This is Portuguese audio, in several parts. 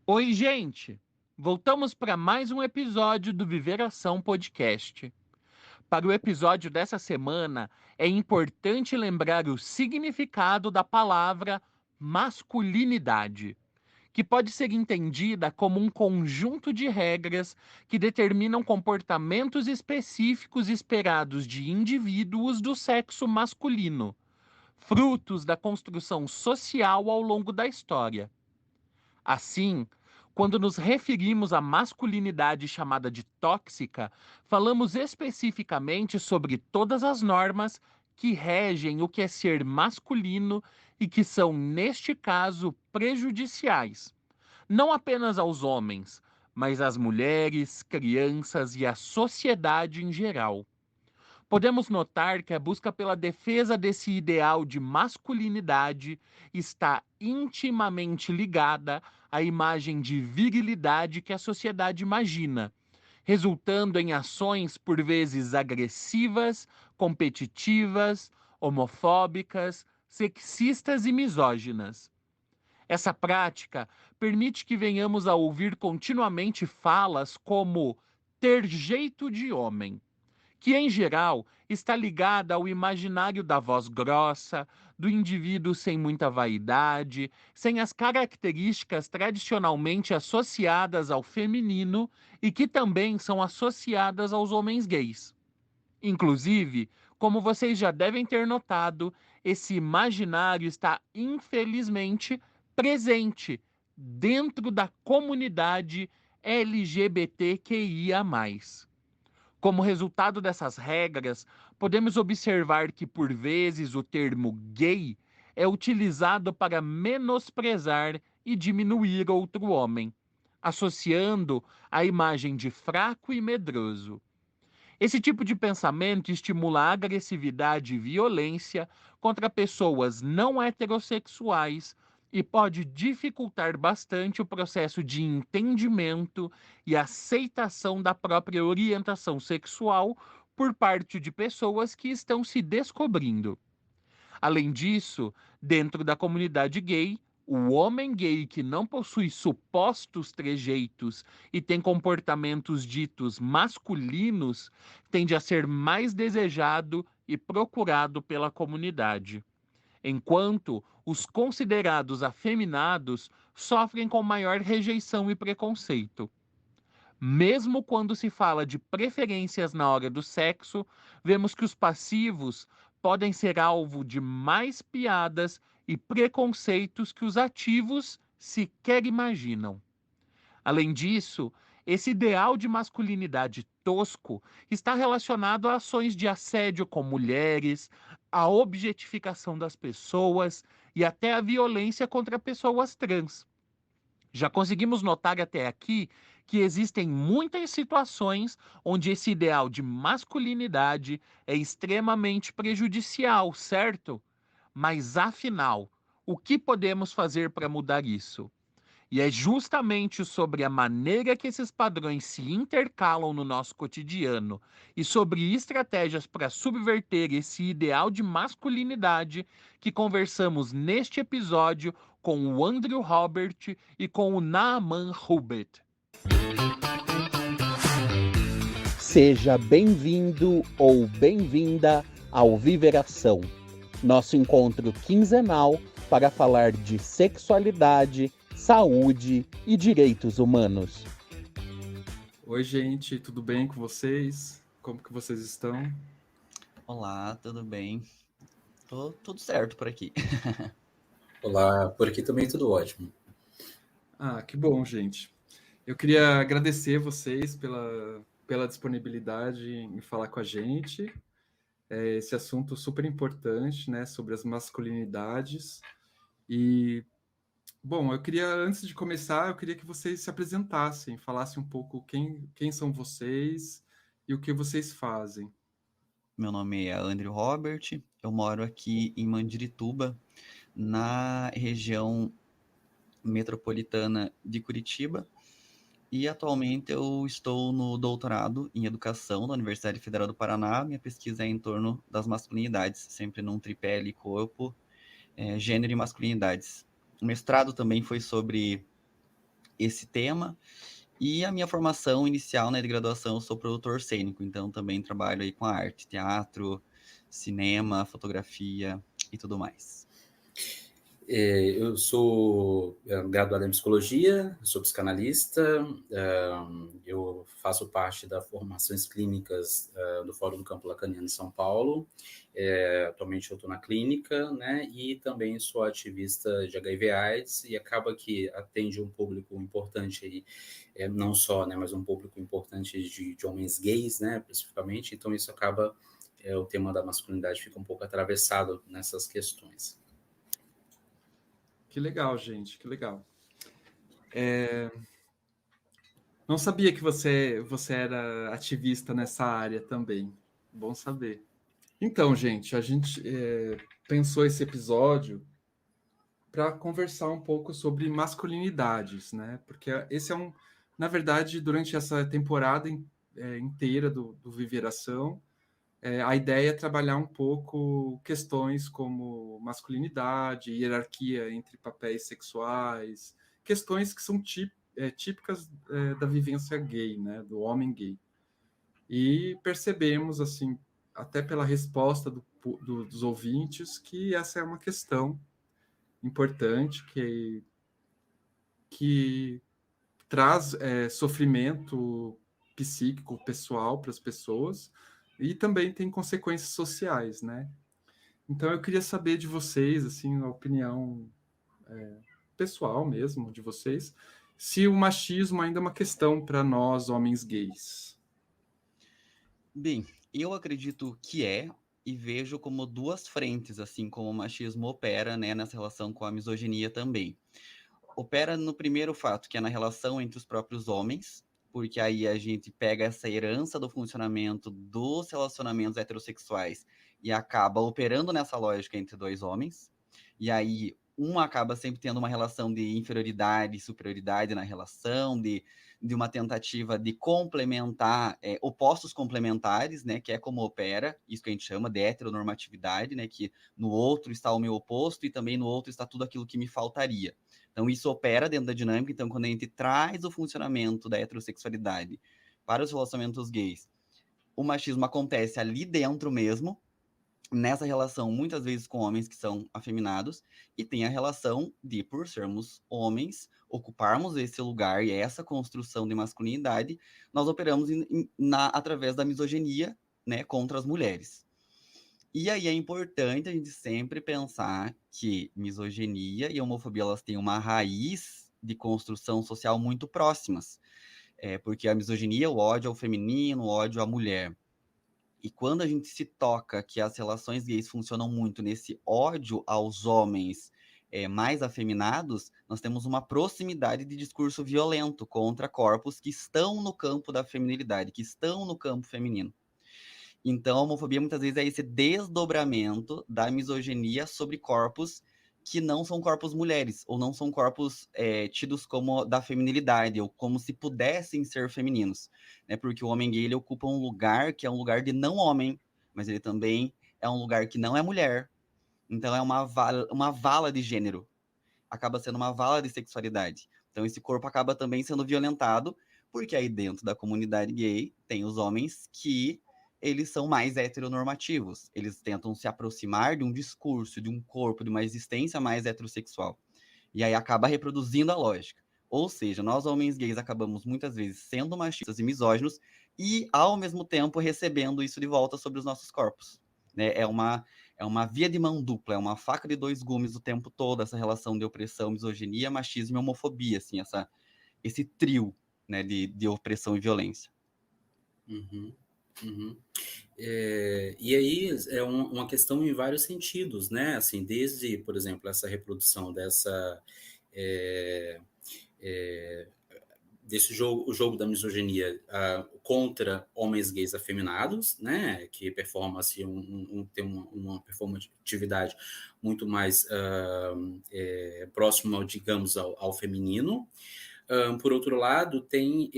Oi, gente! Voltamos para mais um episódio do Viver Ação Podcast. Para o episódio dessa semana, é importante lembrar o significado da palavra masculinidade, que pode ser entendida como um conjunto de regras que determinam comportamentos específicos esperados de indivíduos do sexo masculino, frutos da construção social ao longo da história. Assim, quando nos referimos à masculinidade chamada de tóxica, falamos especificamente sobre todas as normas que regem o que é ser masculino e que são, neste caso, prejudiciais, não apenas aos homens, mas às mulheres, crianças e à sociedade em geral. Podemos notar que a busca pela defesa desse ideal de masculinidade está intimamente ligada à imagem de virilidade que a sociedade imagina, resultando em ações por vezes agressivas, competitivas, homofóbicas, sexistas e misóginas. Essa prática permite que venhamos a ouvir continuamente falas como ter jeito de homem, que em geral está ligada ao imaginário da voz grossa, do indivíduo sem muita vaidade, sem as características tradicionalmente associadas ao feminino e que também são associadas aos homens gays. Inclusive, como vocês já devem ter notado, esse imaginário está infelizmente presente dentro da comunidade LGBTQIA+. Como resultado dessas regras, podemos observar que, por vezes, o termo gay é utilizado para menosprezar e diminuir outro homem, associando a imagem de fraco e medroso. Esse tipo de pensamento estimula a agressividade e violência contra pessoas não heterossexuais e pode dificultar bastante o processo de entendimento e aceitação da própria orientação sexual por parte de pessoas que estão se descobrindo. Além disso, dentro da comunidade gay, o homem gay que não possui supostos trejeitos e tem comportamentos ditos masculinos tende a ser mais desejado e procurado pela comunidade, enquanto os considerados afeminados sofrem com maior rejeição e preconceito. Mesmo quando se fala de preferências na hora do sexo, vemos que os passivos podem ser alvo de mais piadas e preconceitos que os ativos sequer imaginam. Além disso, esse ideal de masculinidade tosco está relacionado a ações de assédio com mulheres, a objetificação das pessoas e até a violência contra pessoas trans. Já conseguimos notar até aqui que existem muitas situações onde esse ideal de masculinidade é extremamente prejudicial, certo? Mas afinal, o que podemos fazer para mudar isso? E é justamente sobre a maneira que esses padrões se intercalam no nosso cotidiano e sobre estratégias para subverter esse ideal de masculinidade que conversamos neste episódio com o Andrew Robert e com o Naaman Hubert. Seja bem-vindo ou bem-vinda ao Viveração, nosso encontro quinzenal para falar de sexualidade, saúde e direitos humanos. Oi, gente, tudo bem com vocês? Como que vocês estão? Olá, tudo bem? Tudo certo por aqui. Olá, por aqui também tudo ótimo. Ah, que bom, gente. Eu queria agradecer vocês pela disponibilidade em falar com a gente. Esse assunto super importante, né, sobre as masculinidades. E, bom, antes de começar, eu queria que vocês se apresentassem, falassem um pouco quem são vocês e o que vocês fazem. Meu nome é Andrew Robert, eu moro aqui em Mandirituba, na região metropolitana de Curitiba, e atualmente eu estou no doutorado em educação da Universidade Federal do Paraná. Minha pesquisa é em torno das masculinidades, sempre num tripé ali, corpo, gênero e masculinidades. O mestrado também foi sobre esse tema. E a minha formação inicial, né, de graduação, eu sou produtor cênico, então também trabalho aí com a arte, teatro, cinema, fotografia e tudo mais. Eu sou graduado em psicologia, sou psicanalista, eu faço parte das formações clínicas do Fórum do Campo Lacaniano em São Paulo. Atualmente eu estou na clínica, né, e também sou ativista de HIV/AIDS e acaba que atende um público importante aí, não só, né, mas um público importante de homens gays, né, especificamente. Então isso acaba, o tema da masculinidade fica um pouco atravessado nessas questões. Que legal, gente, que legal. Não sabia que você era ativista nessa área também. Bom saber. Então, gente, a gente pensou esse episódio para conversar um pouco sobre masculinidades, né? Porque esse é na verdade, durante essa temporada inteira do Viveração, a ideia é trabalhar um pouco questões como masculinidade, hierarquia entre papéis sexuais, questões que são típicas da vivência gay, né? Do homem gay. E percebemos, assim, até pela resposta dos ouvintes, que essa é uma questão importante que traz sofrimento psíquico pessoal para as pessoas e também tem consequências sociais, né? Então eu queria saber de vocês, assim, a opinião pessoal mesmo de vocês, se o machismo ainda é uma questão para nós, homens gays. Bem, eu acredito que é, e vejo como duas frentes, assim como o machismo opera, né, nessa relação com a misoginia também. Opera no primeiro fato, que é na relação entre os próprios homens, porque aí a gente pega essa herança do funcionamento dos relacionamentos heterossexuais e acaba operando nessa lógica entre dois homens, e aí um acaba sempre tendo uma relação de inferioridade e superioridade na relação, de uma tentativa de complementar opostos complementares, né, que é como opera, isso que a gente chama de heteronormatividade, né, que no outro está o meu oposto e também no outro está tudo aquilo que me faltaria. Então, isso opera dentro da dinâmica. Então, quando a gente traz o funcionamento da heterossexualidade para os relacionamentos gays, o machismo acontece ali dentro mesmo, nessa relação, muitas vezes com homens que são afeminados, e tem a relação de, por sermos homens, ocuparmos esse lugar e essa construção de masculinidade, nós operamos através da misoginia, né, contra as mulheres. E aí é importante a gente sempre pensar que misoginia e homofobia elas têm uma raiz de construção social muito próximas. Porque a misoginia, o ódio ao feminino, o ódio à mulher. E quando a gente se toca que as relações gays funcionam muito nesse ódio aos homens mais afeminados, nós temos uma proximidade de discurso violento contra corpos que estão no campo da feminilidade, que estão no campo feminino. Então, a homofobia muitas vezes é esse desdobramento da misoginia sobre corpos que não são corpos mulheres, ou não são corpos tidos como da feminilidade, ou como se pudessem ser femininos. Né? Porque o homem gay ele ocupa um lugar que é um lugar de não homem, mas ele também é um lugar que não é mulher. Então, é uma vala de gênero. Acaba sendo uma vala de sexualidade. Então, esse corpo acaba também sendo violentado, porque aí dentro da comunidade gay tem os homens que eles são mais heteronormativos. Eles tentam se aproximar de um discurso, de um corpo, de uma existência mais heterossexual. E aí acaba reproduzindo a lógica. Ou seja, nós homens gays acabamos muitas vezes sendo machistas e misóginos e, ao mesmo tempo, recebendo isso de volta sobre os nossos corpos. Né? É uma via de mão dupla, é uma faca de dois gumes o tempo todo, essa relação de opressão, misoginia, machismo e homofobia, assim, esse trio, né, de opressão e violência. Uhum, uhum. E aí é uma questão em vários sentidos, né? Assim, desde, por exemplo, essa reprodução desse jogo, o jogo da misoginia contra homens gays afeminados, né? Que performa assim, tem uma performatividade muito mais próxima, digamos, ao feminino. Por outro lado, tem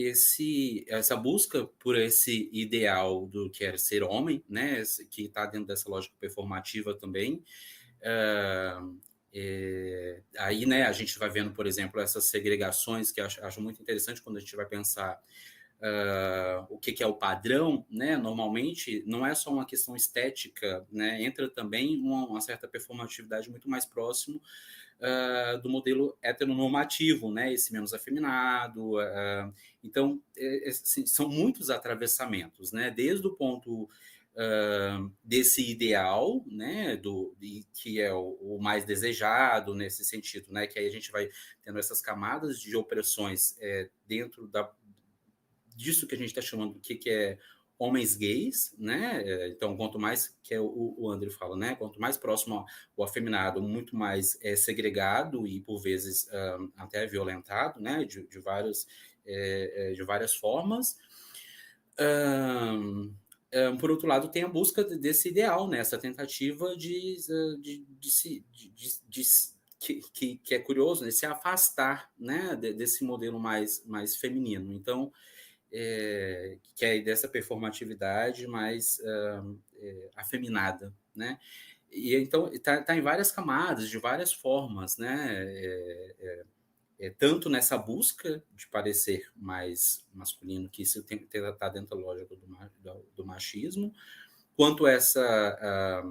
essa busca por esse ideal do que é ser homem, né, que está dentro dessa lógica performativa também, Aí, né, a gente vai vendo, por exemplo, essas segregações que eu acho muito interessante quando a gente vai pensar o que é o padrão, né? Normalmente não é só uma questão estética, né? Entra também uma certa performatividade muito mais próximo do modelo heteronormativo, né? Esse menos afeminado. Então, assim, são muitos atravessamentos, né? Desde o ponto desse ideal, né, que é o mais desejado nesse sentido, né, que aí a gente vai tendo essas camadas de opressões dentro disso que a gente está chamando que é homens gays, né? Então, quanto mais, que é o Andrew fala, né? Quanto mais próximo ao afeminado, muito mais segregado e, por vezes, até violentado, né? De várias formas. Por outro lado, tem a busca desse ideal, né? Essa tentativa que é curioso, né? Se afastar, né? Desse modelo mais feminino. Então, que é dessa performatividade mais afeminada, né? E então está em várias camadas, de várias formas, né? Tanto nessa busca de parecer mais masculino, que isso está dentro da lógica do machismo, quanto essa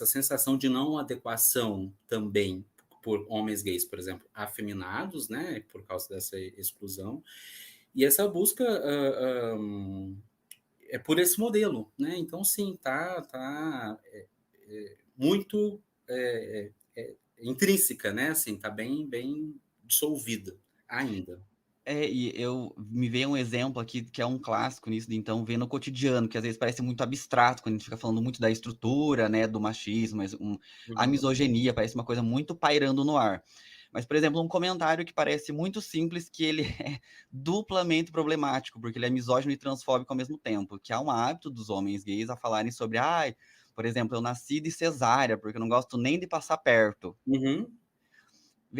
sensação de não adequação também por homens gays, por exemplo, afeminados, né? Por causa dessa exclusão. E essa busca é por esse modelo, né? Então, sim, tá muito intrínseca, né? Assim, tá bem dissolvida ainda. E me veio um exemplo aqui que é um clássico nisso, de então ver no cotidiano, que às vezes parece muito abstrato quando a gente fica falando muito da estrutura, né, do machismo, a misoginia, parece uma coisa muito pairando no ar. Mas, por exemplo, um comentário que parece muito simples, que ele é duplamente problemático, porque ele é misógino e transfóbico ao mesmo tempo, que há um hábito dos homens gays a falarem sobre, por exemplo, eu nasci de cesárea, porque eu não gosto nem de passar perto.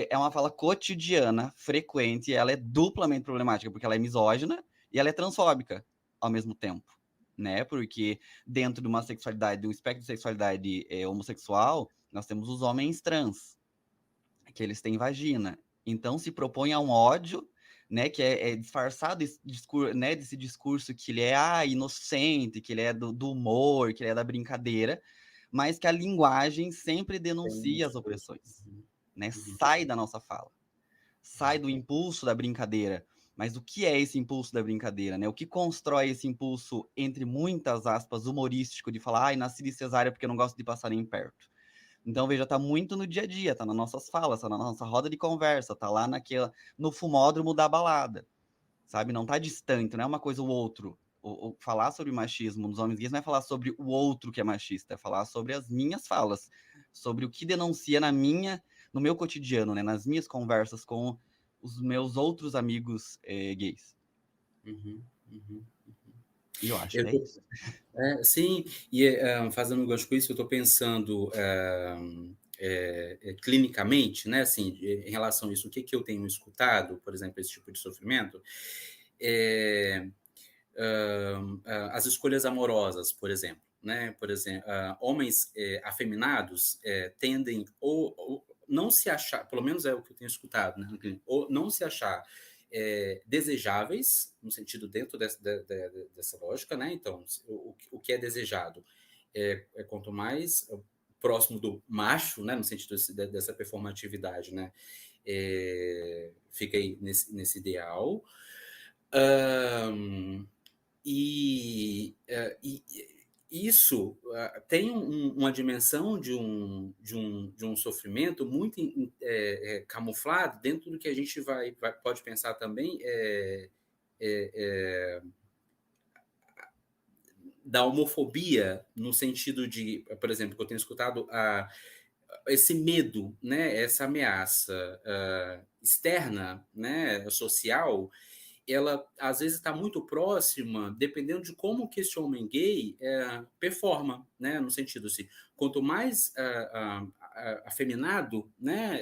É uma fala cotidiana, frequente, e ela é duplamente problemática, porque ela é misógina e ela é transfóbica ao mesmo tempo, né? Porque dentro de uma sexualidade, de um espectro de sexualidade homossexual, nós temos os homens trans, que eles têm vagina. Então se propõe a um ódio, né, que é disfarçado desse discurso que ele é inocente, que ele é do humor, que ele é da brincadeira, mas que a linguagem sempre denuncia as opressões. Né? Sai da nossa fala, sai do impulso da brincadeira. Mas o que é esse impulso da brincadeira, né? O que constrói esse impulso, entre muitas aspas, humorístico, de falar, nasci de cesárea porque eu não gosto de passar nem perto. Então, veja, tá muito no dia a dia, tá nas nossas falas, tá na nossa roda de conversa, tá lá no fumódromo da balada, sabe? Não tá distante, não é uma coisa ou outro. Falar sobre machismo nos homens gays não é falar sobre o outro que é machista, é falar sobre as minhas falas, sobre o que denuncia no meu cotidiano, né? Nas minhas conversas com os meus outros amigos gays. E eu acho que é isso. Sim, e fazendo um gancho com isso, eu estou pensando clinicamente, né, assim, em relação a isso, o que eu tenho escutado, por exemplo, esse tipo de sofrimento, as escolhas amorosas, por exemplo, né, homens afeminados tendem ou não se achar, pelo menos é o que eu tenho escutado, né, ou não se achar desejáveis, no sentido dentro dessa lógica, né? Então, o que é desejado é quanto mais próximo do macho, né? No sentido dessa performatividade, né? Fica aí nesse ideal. E isso tem uma dimensão de um sofrimento muito camuflado dentro do que a gente pode pensar também da homofobia, no sentido de, por exemplo, que eu tenho escutado esse medo, né, essa ameaça externa, né, social, ela às vezes está muito próxima, dependendo de como que esse homem gay performa, né? No sentido assim, quanto mais afeminado, né?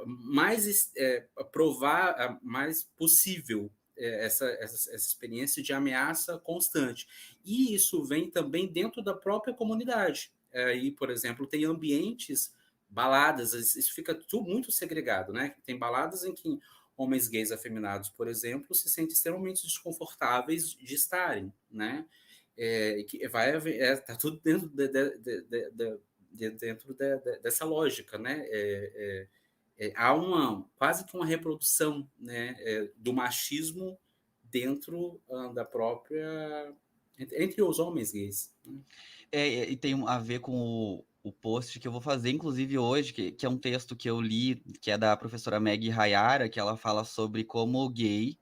Mais provar, mais possível essa experiência de ameaça constante. E isso vem também dentro da própria comunidade. Aí, por exemplo, tem ambientes baladas, isso fica tudo muito segregado, né? Tem baladas em que homens gays afeminados, por exemplo, se sentem extremamente desconfortáveis de estarem, né? Que vai haver, tá tudo dentro dessa lógica, né? Há quase que uma reprodução, né, do machismo dentro da própria entre os homens gays. Né? E tem a ver com o post que eu vou fazer, inclusive hoje, que é um texto que eu li, que é da professora Meg Hayara, que ela fala sobre como gay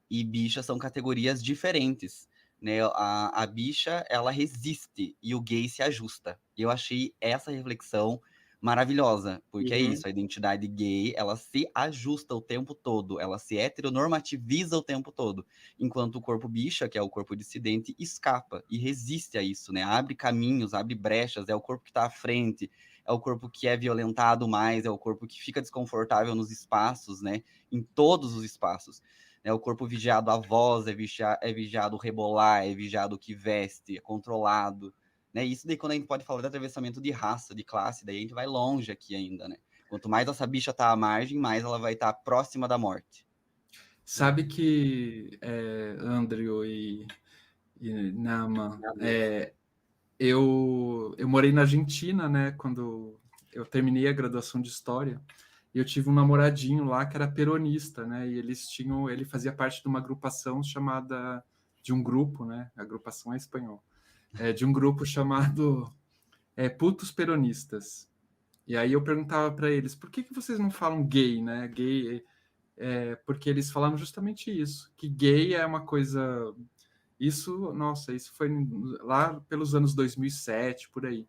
e bicha são categorias diferentes, né? A bicha, ela resiste e o gay se ajusta. E eu achei essa reflexão maravilhosa, porque é isso, a identidade gay, ela se ajusta o tempo todo, ela se heteronormativiza o tempo todo, enquanto o corpo bicha, que é o corpo dissidente, escapa e resiste a isso, né? Abre caminhos, abre brechas, é o corpo que está à frente, é o corpo que é violentado mais, é o corpo que fica desconfortável nos espaços, né? Em todos os espaços. Né, o corpo vigiado, a voz é vigiado o rebolar, é vigiado o que veste, é controlado. Né? Isso daí quando a gente pode falar de atravessamento de raça, de classe, daí a gente vai longe aqui ainda. Né? Quanto mais essa bicha tá à margem, mais ela vai estar próxima da morte. Sabe que, Andrew e Nama, eu morei na Argentina, né, quando eu terminei a graduação de História, e eu tive um namoradinho lá que era peronista, né, e ele fazia parte de uma agrupação chamada, de um grupo, né, a agrupação é espanhol, de um grupo chamado Putos Peronistas. E aí eu perguntava para eles, por que vocês não falam gay, né, gay, porque eles falavam justamente isso, que gay é uma coisa... Isso foi lá pelos anos 2007, por aí.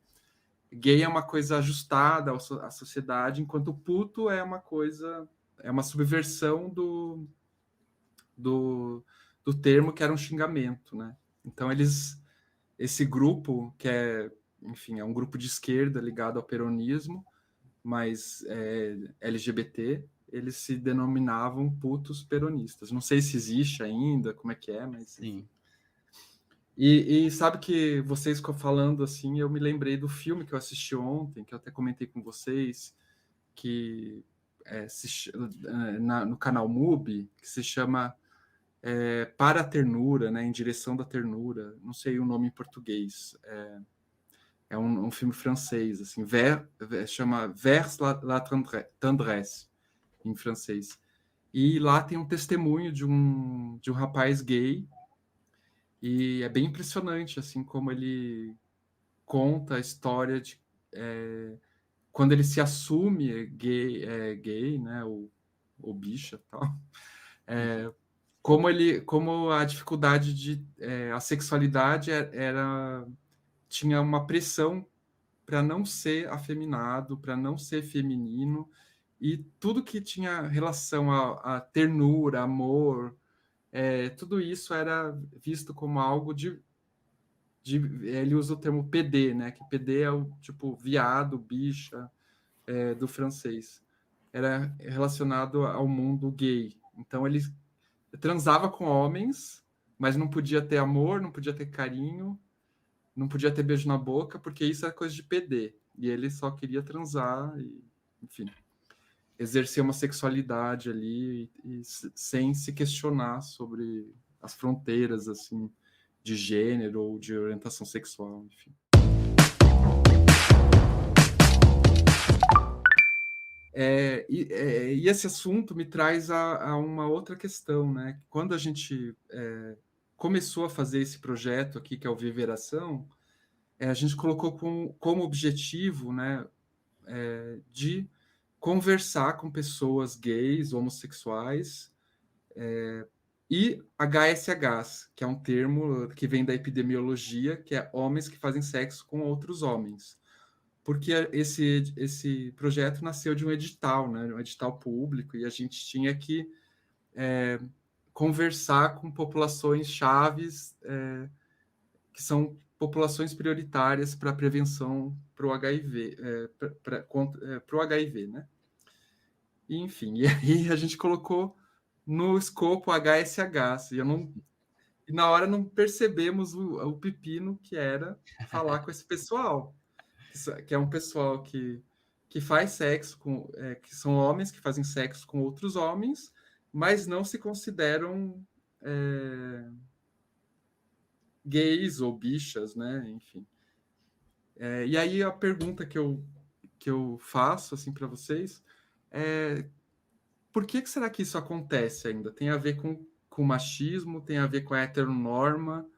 Gay é uma coisa ajustada à sociedade, enquanto puto é uma coisa, é uma subversão do termo que era um xingamento, né? Então esse grupo que enfim, é um grupo de esquerda ligado ao peronismo, mas LGBT, eles se denominavam putos peronistas. Não sei se existe ainda, como é que é, mas... Sim. E sabe que vocês falando assim, eu me lembrei do filme que eu assisti ontem, que eu até comentei com vocês, que no canal MUBI, que se chama Para a Ternura, né, Em Direção da Ternura, não sei o nome em português, é um filme francês, assim, chama Vers la tendresse, em francês. E lá tem um testemunho de um rapaz gay, e é bem impressionante, assim, como ele conta a história de quando ele se assume gay, né, ou bicha, tal. Como a dificuldade de a sexualidade tinha uma pressão para não ser afeminado, para não ser feminino, e tudo que tinha relação a ternura, amor, tudo isso era visto como algo ele usa o termo PD, né? Que PD é o tipo viado, bicha, do francês. Era relacionado ao mundo gay. Então ele transava com homens, mas não podia ter amor, não podia ter carinho, não podia ter beijo na boca, porque isso é coisa de PD. E ele só queria transar, e, enfim, exercer uma sexualidade ali sem se questionar sobre as fronteiras, assim, de gênero ou de orientação sexual, enfim. E esse assunto me traz a uma outra questão, né? Quando a gente começou a fazer esse projeto aqui, que é o Viveração, a gente colocou como objetivo, né, de conversar com pessoas gays, homossexuais, e HSHs, que é um termo que vem da epidemiologia, que é homens que fazem sexo com outros homens. Porque esse projeto nasceu de um edital, né? Um edital público, e a gente tinha que conversar com populações chaves, que são populações prioritárias para a prevenção para o HIV, para o HIV, né? E, enfim, e aí a gente colocou no escopo HSH, e na hora não percebemos o pepino que era falar com esse pessoal, que é um pessoal que que faz sexo que são homens que fazem sexo com outros homens, mas não se consideram gays ou bichas, né? Enfim. E aí a pergunta que eu faço assim para vocês é por que será que isso acontece ainda? Tem a ver com machismo, tem a ver com a heteronorma,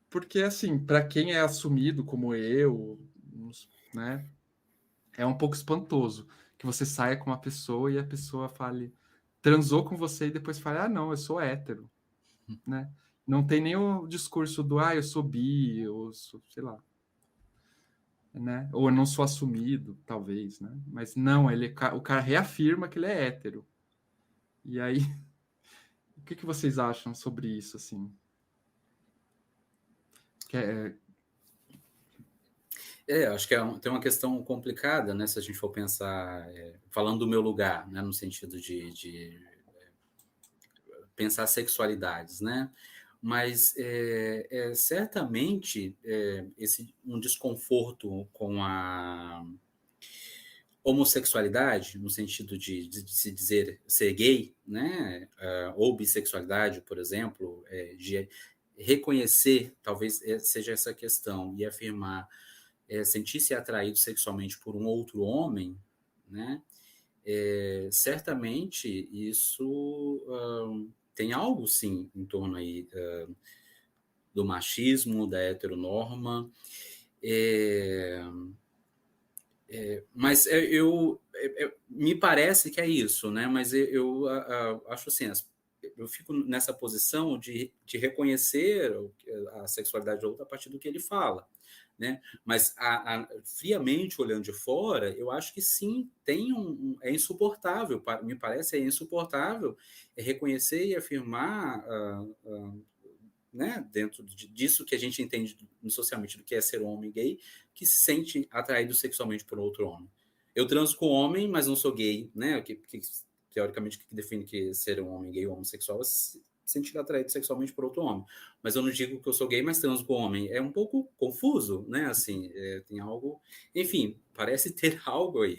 porque assim, para quem é assumido como eu, né, é um pouco espantoso que você saia com uma pessoa e a pessoa fale, transou com você e depois fale, ah, não, eu sou hétero, né? Não tem nem o discurso do, ah, eu sou bi, eu sou, sei lá, né? Ou eu não sou assumido, talvez, né? Mas não, o cara reafirma que ele é hétero. E aí, o que vocês acham sobre isso, assim? Acho que tem uma questão complicada, né? Se a gente for pensar, falando do meu lugar, né? No sentido de pensar sexualidades, né? Mas certamente um desconforto com a homossexualidade, no sentido de se dizer ser gay, né? Ou bissexualidade, por exemplo, de reconhecer, talvez seja essa questão, e afirmar, sentir-se atraído sexualmente por um outro homem, né? Certamente isso tem algo, sim, em torno aí do machismo, da heteronorma, mas me parece que é isso, né? Mas eu acho assim, eu fico nessa posição de reconhecer a sexualidade do outro a partir do que ele fala, né? Mas friamente olhando de fora, eu acho que sim, é insuportável, me parece insuportável reconhecer e afirmar, né, dentro disso que a gente entende socialmente do que é ser um homem gay, que se sente atraído sexualmente por outro homem. Eu transo com homem, mas não sou gay, né? Teoricamente, o que define que ser um homem gay ou homossexual é se sentir atraído sexualmente por outro homem. Mas eu não digo que eu sou gay, mas transo com homem. É um pouco confuso, né? Assim, tem algo... Enfim, parece ter algo aí.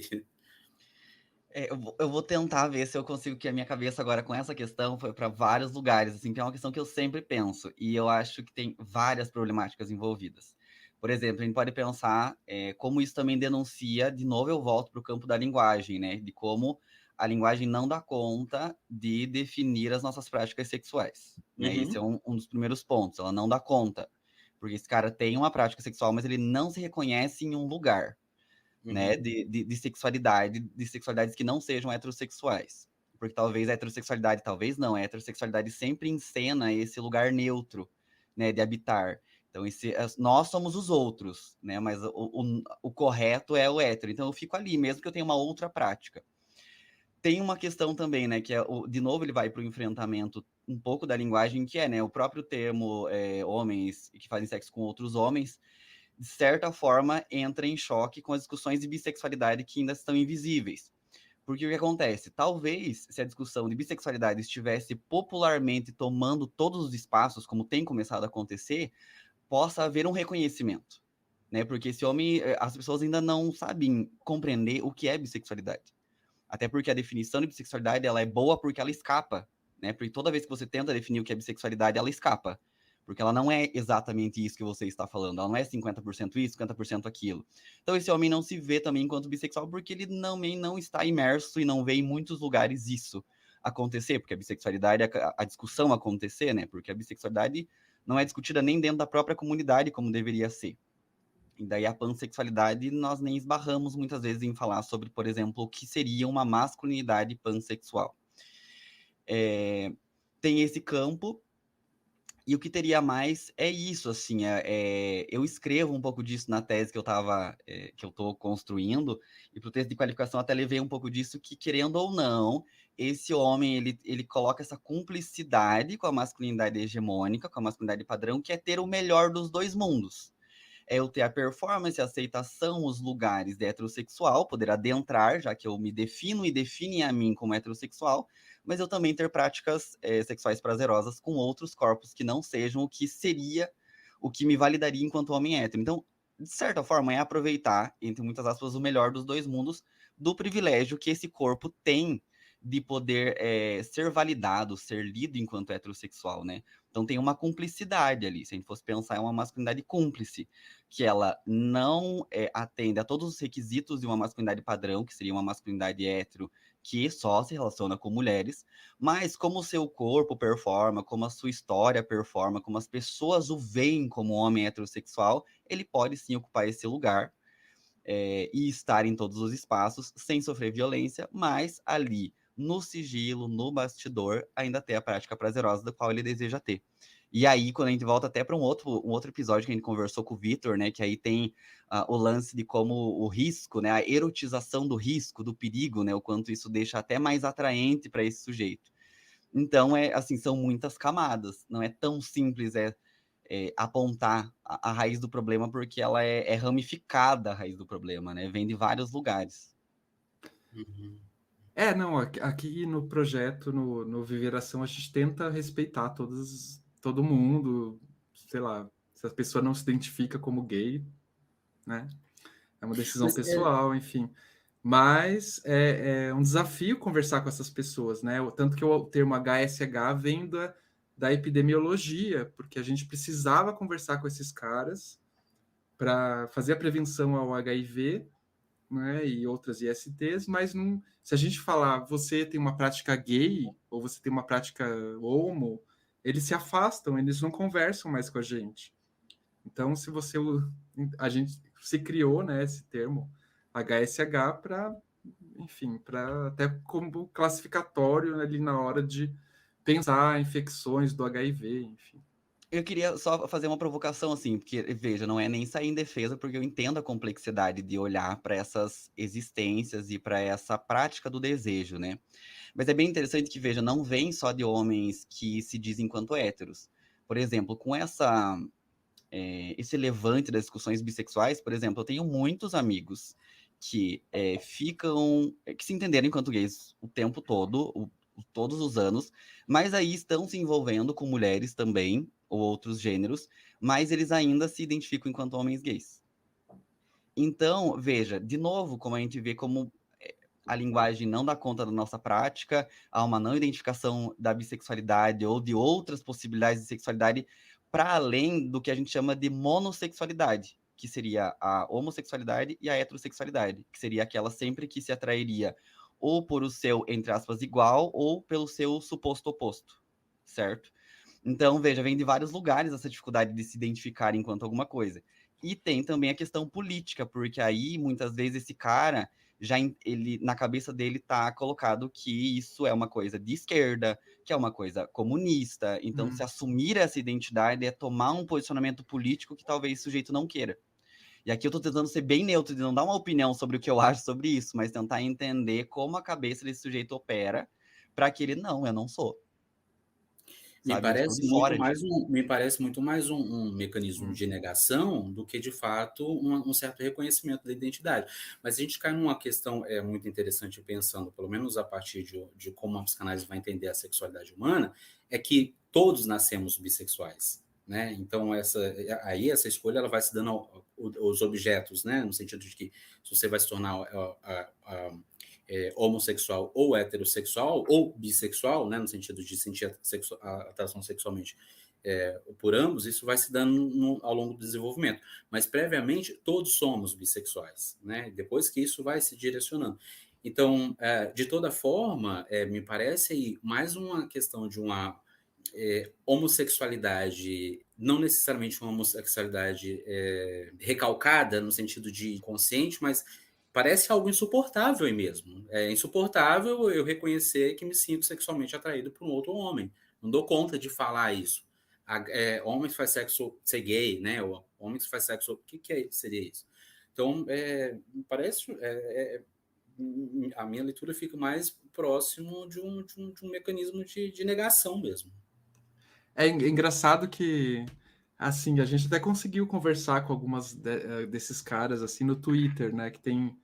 Eu vou tentar ver se eu consigo, que a minha cabeça agora com essa questão foi para vários lugares, assim, que é uma questão que eu sempre penso, e eu acho que tem várias problemáticas envolvidas. Por exemplo, a gente pode pensar como isso também denuncia, de novo eu volto para o campo da linguagem, né? De como a linguagem não dá conta de definir as nossas práticas sexuais, né? Uhum. Esse é um dos primeiros pontos, ela não dá conta. Porque esse cara tem uma prática sexual, mas ele não se reconhece em um lugar, né, de sexualidades que não sejam heterossexuais. Porque talvez a heterossexualidade, talvez não, a heterossexualidade sempre encena esse lugar neutro, né, de habitar. Então, nós somos os outros, né, mas o correto é o hétero. Então, eu fico ali, mesmo que eu tenha uma outra prática. Tem uma questão também, né, que de novo ele vai para o enfrentamento um pouco da linguagem, que é, né, o próprio termo homens que fazem sexo com outros homens, de certa forma, entra em choque com as discussões de bissexualidade que ainda estão invisíveis. Porque o que acontece? Talvez, se a discussão de bissexualidade estivesse popularmente tomando todos os espaços, como tem começado a acontecer, possa haver um reconhecimento, né? Porque as pessoas ainda não sabem compreender o que é bissexualidade. Até porque a definição de bissexualidade, ela é boa porque ela escapa, né? Porque toda vez que você tenta definir o que é bissexualidade, ela escapa. Porque ela não é exatamente isso que você está falando. Ela não é 50% isso, 50% aquilo. Então, esse homem não se vê também enquanto bissexual porque ele também não está imerso e não vê em muitos lugares isso acontecer, porque a bissexualidade, a discussão acontecer, né? Porque a bissexualidade não é discutida nem dentro da própria comunidade como deveria ser. E daí a pansexualidade, nós nem esbarramos muitas vezes em falar sobre, por exemplo, o que seria uma masculinidade pansexual. Tem esse campo. E o que teria mais é isso, assim, eu escrevo um pouco disso na tese que eu estou construindo, e para o texto de qualificação até levei um pouco disso, que querendo ou não, esse homem, ele coloca essa cumplicidade com a masculinidade hegemônica, com a masculinidade padrão, que é ter o melhor dos dois mundos. É eu ter a performance, a aceitação, os lugares de heterossexual, poder adentrar, já que eu me defino e definem a mim como heterossexual, mas eu também ter práticas sexuais prazerosas com outros corpos que não sejam o que seria, o que me validaria enquanto homem hétero. Então, de certa forma, é aproveitar, entre muitas aspas, o melhor dos dois mundos, do privilégio que esse corpo tem de poder ser validado, ser lido enquanto heterossexual, né? Então tem uma cumplicidade ali. Se a gente fosse pensar, é uma masculinidade cúmplice, que ela não atende a todos os requisitos de uma masculinidade padrão, que seria uma masculinidade hétero, que só se relaciona com mulheres, mas como o seu corpo performa, como a sua história performa, como as pessoas o veem como homem heterossexual, ele pode sim ocupar esse lugar e estar em todos os espaços sem sofrer violência, mas ali no sigilo, no bastidor, ainda ter a prática prazerosa da qual ele deseja ter. E aí, quando a gente volta até para um outro episódio que a gente conversou com o Vitor, né, que aí tem o lance de como o risco, né, a erotização do risco, do perigo, né, o quanto isso deixa até mais atraente para esse sujeito. Então, assim, são muitas camadas, não é tão simples apontar a raiz do problema, porque ela é ramificada, a raiz do problema, né? Vem de vários lugares. Uhum. Não, aqui no projeto, no Viveração, a gente tenta respeitar todo mundo, sei lá, se a pessoa não se identifica como gay, né? É uma decisão Mas pessoal, enfim. Mas é um desafio conversar com essas pessoas, né? Tanto que o termo HSH vem da epidemiologia, porque a gente precisava conversar com esses caras para fazer a prevenção ao HIV, né, e outras ISTs, mas não, se a gente falar você tem uma prática gay ou você tem uma prática homo, eles se afastam, eles não conversam mais com a gente. Então, a gente se criou, né, esse termo HSH para, enfim, para até como classificatório ali na hora de pensar infecções do HIV, enfim. Eu queria só fazer uma provocação, assim, porque, veja, não é nem sair em defesa, porque eu entendo a complexidade de olhar para essas existências e para essa prática do desejo, né? Mas é bem interessante que, veja, não vem só de homens que se dizem enquanto héteros. Por exemplo, com esse levante das discussões bissexuais, por exemplo, eu tenho muitos amigos que que se entenderam enquanto gays o tempo todo, todos os anos, mas aí estão se envolvendo com mulheres também, ou outros gêneros, mas eles ainda se identificam enquanto homens gays. Então, veja, de novo, como a gente vê como a linguagem não dá conta da nossa prática, há uma não identificação da bissexualidade ou de outras possibilidades de sexualidade para além do que a gente chama de monossexualidade, que seria a homossexualidade e a heterossexualidade, que seria aquela sempre que se atrairia ou por o seu, entre aspas, igual ou pelo seu suposto oposto, certo? Então, veja, vem de vários lugares essa dificuldade de se identificar enquanto alguma coisa. E tem também a questão política, porque aí, muitas vezes, esse cara, ele na cabeça dele tá colocado que isso é uma coisa de esquerda, que é uma coisa comunista. Então, se assumir essa identidade é tomar um posicionamento político que talvez o sujeito não queira. E aqui eu tô tentando ser bem neutro, de não dar uma opinião sobre o que eu acho sobre isso, mas tentar entender como a cabeça desse sujeito opera para que ele, não, eu não sou. Me Sabe? Eu estou parece de muito fora mais disso. me parece muito mais um mecanismo de negação do que, de fato, um certo reconhecimento da identidade. Mas a gente cai numa questão muito interessante, pensando, pelo menos a partir de como a psicanálise vai entender a sexualidade humana, é que todos nascemos bissexuais, né? Então, essa escolha ela vai se dando aos objetos, né? No sentido de que se você vai se tornar homossexual ou heterossexual ou bissexual, né, no sentido de sentir a atração sexualmente por ambos, isso vai se dando ao longo do desenvolvimento. Mas, previamente, todos somos bissexuais, né? Depois que isso vai se direcionando. Então, de toda forma, me parece aí mais uma questão de uma homossexualidade, não necessariamente uma homossexualidade recalcada, no sentido de inconsciente, mas parece algo insuportável mesmo. É insuportável eu reconhecer que me sinto sexualmente atraído por um outro homem. Não dou conta de falar isso. Homem que faz sexo ser gay, né? Ou homem que faz sexo... O que seria isso? Então, parece... a minha leitura fica mais próximo de um mecanismo de negação mesmo. É engraçado que, assim, a gente até conseguiu conversar com algumas desses caras, assim, no Twitter, né? Que tem,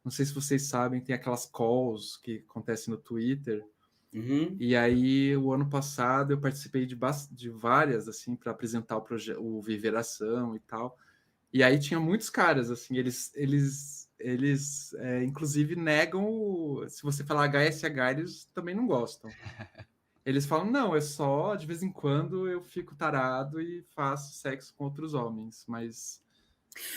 não sei se vocês sabem, tem aquelas calls que acontecem no Twitter. Uhum. E aí, o ano passado, eu participei de várias, assim, para apresentar o Viveração e tal. E aí tinha muitos caras, assim, eles inclusive negam, se você falar HSH, eles também não gostam. Eles falam, não, é só de vez em quando eu fico tarado e faço sexo com outros homens, mas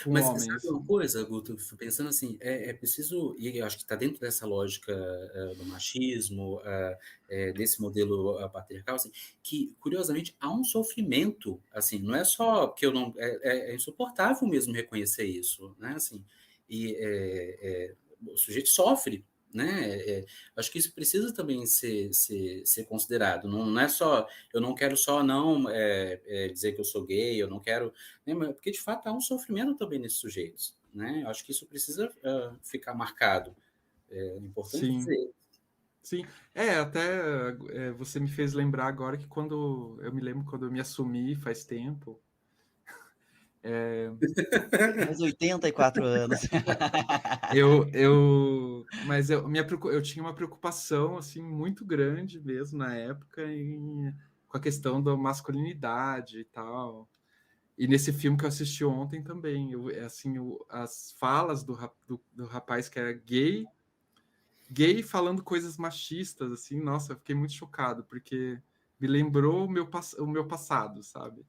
com Mas sabe homens. uma coisa, Guto? Fico pensando assim, é preciso, e eu acho que está dentro dessa lógica do machismo, desse modelo patriarcal, assim, que curiosamente há um sofrimento, assim, não é só que eu não, é insuportável mesmo reconhecer isso, né? Assim, e o sujeito sofre. Né? Acho que isso precisa também ser considerado. Não é só, eu não quero só não dizer que eu sou gay, eu não quero, né? Porque de fato há um sofrimento também nesses sujeitos, né? Eu acho que isso precisa ficar marcado. É importante Sim, dizer. sim. Até você me fez lembrar agora que quando eu me lembro quando eu me assumi faz tempo. Faz 84 anos. Eu tinha uma preocupação assim muito grande mesmo na época com a questão da masculinidade e tal. E nesse filme que eu assisti ontem também, as falas do rapaz que era gay falando coisas machistas, assim, nossa, eu fiquei muito chocado, porque me lembrou o meu passado, sabe?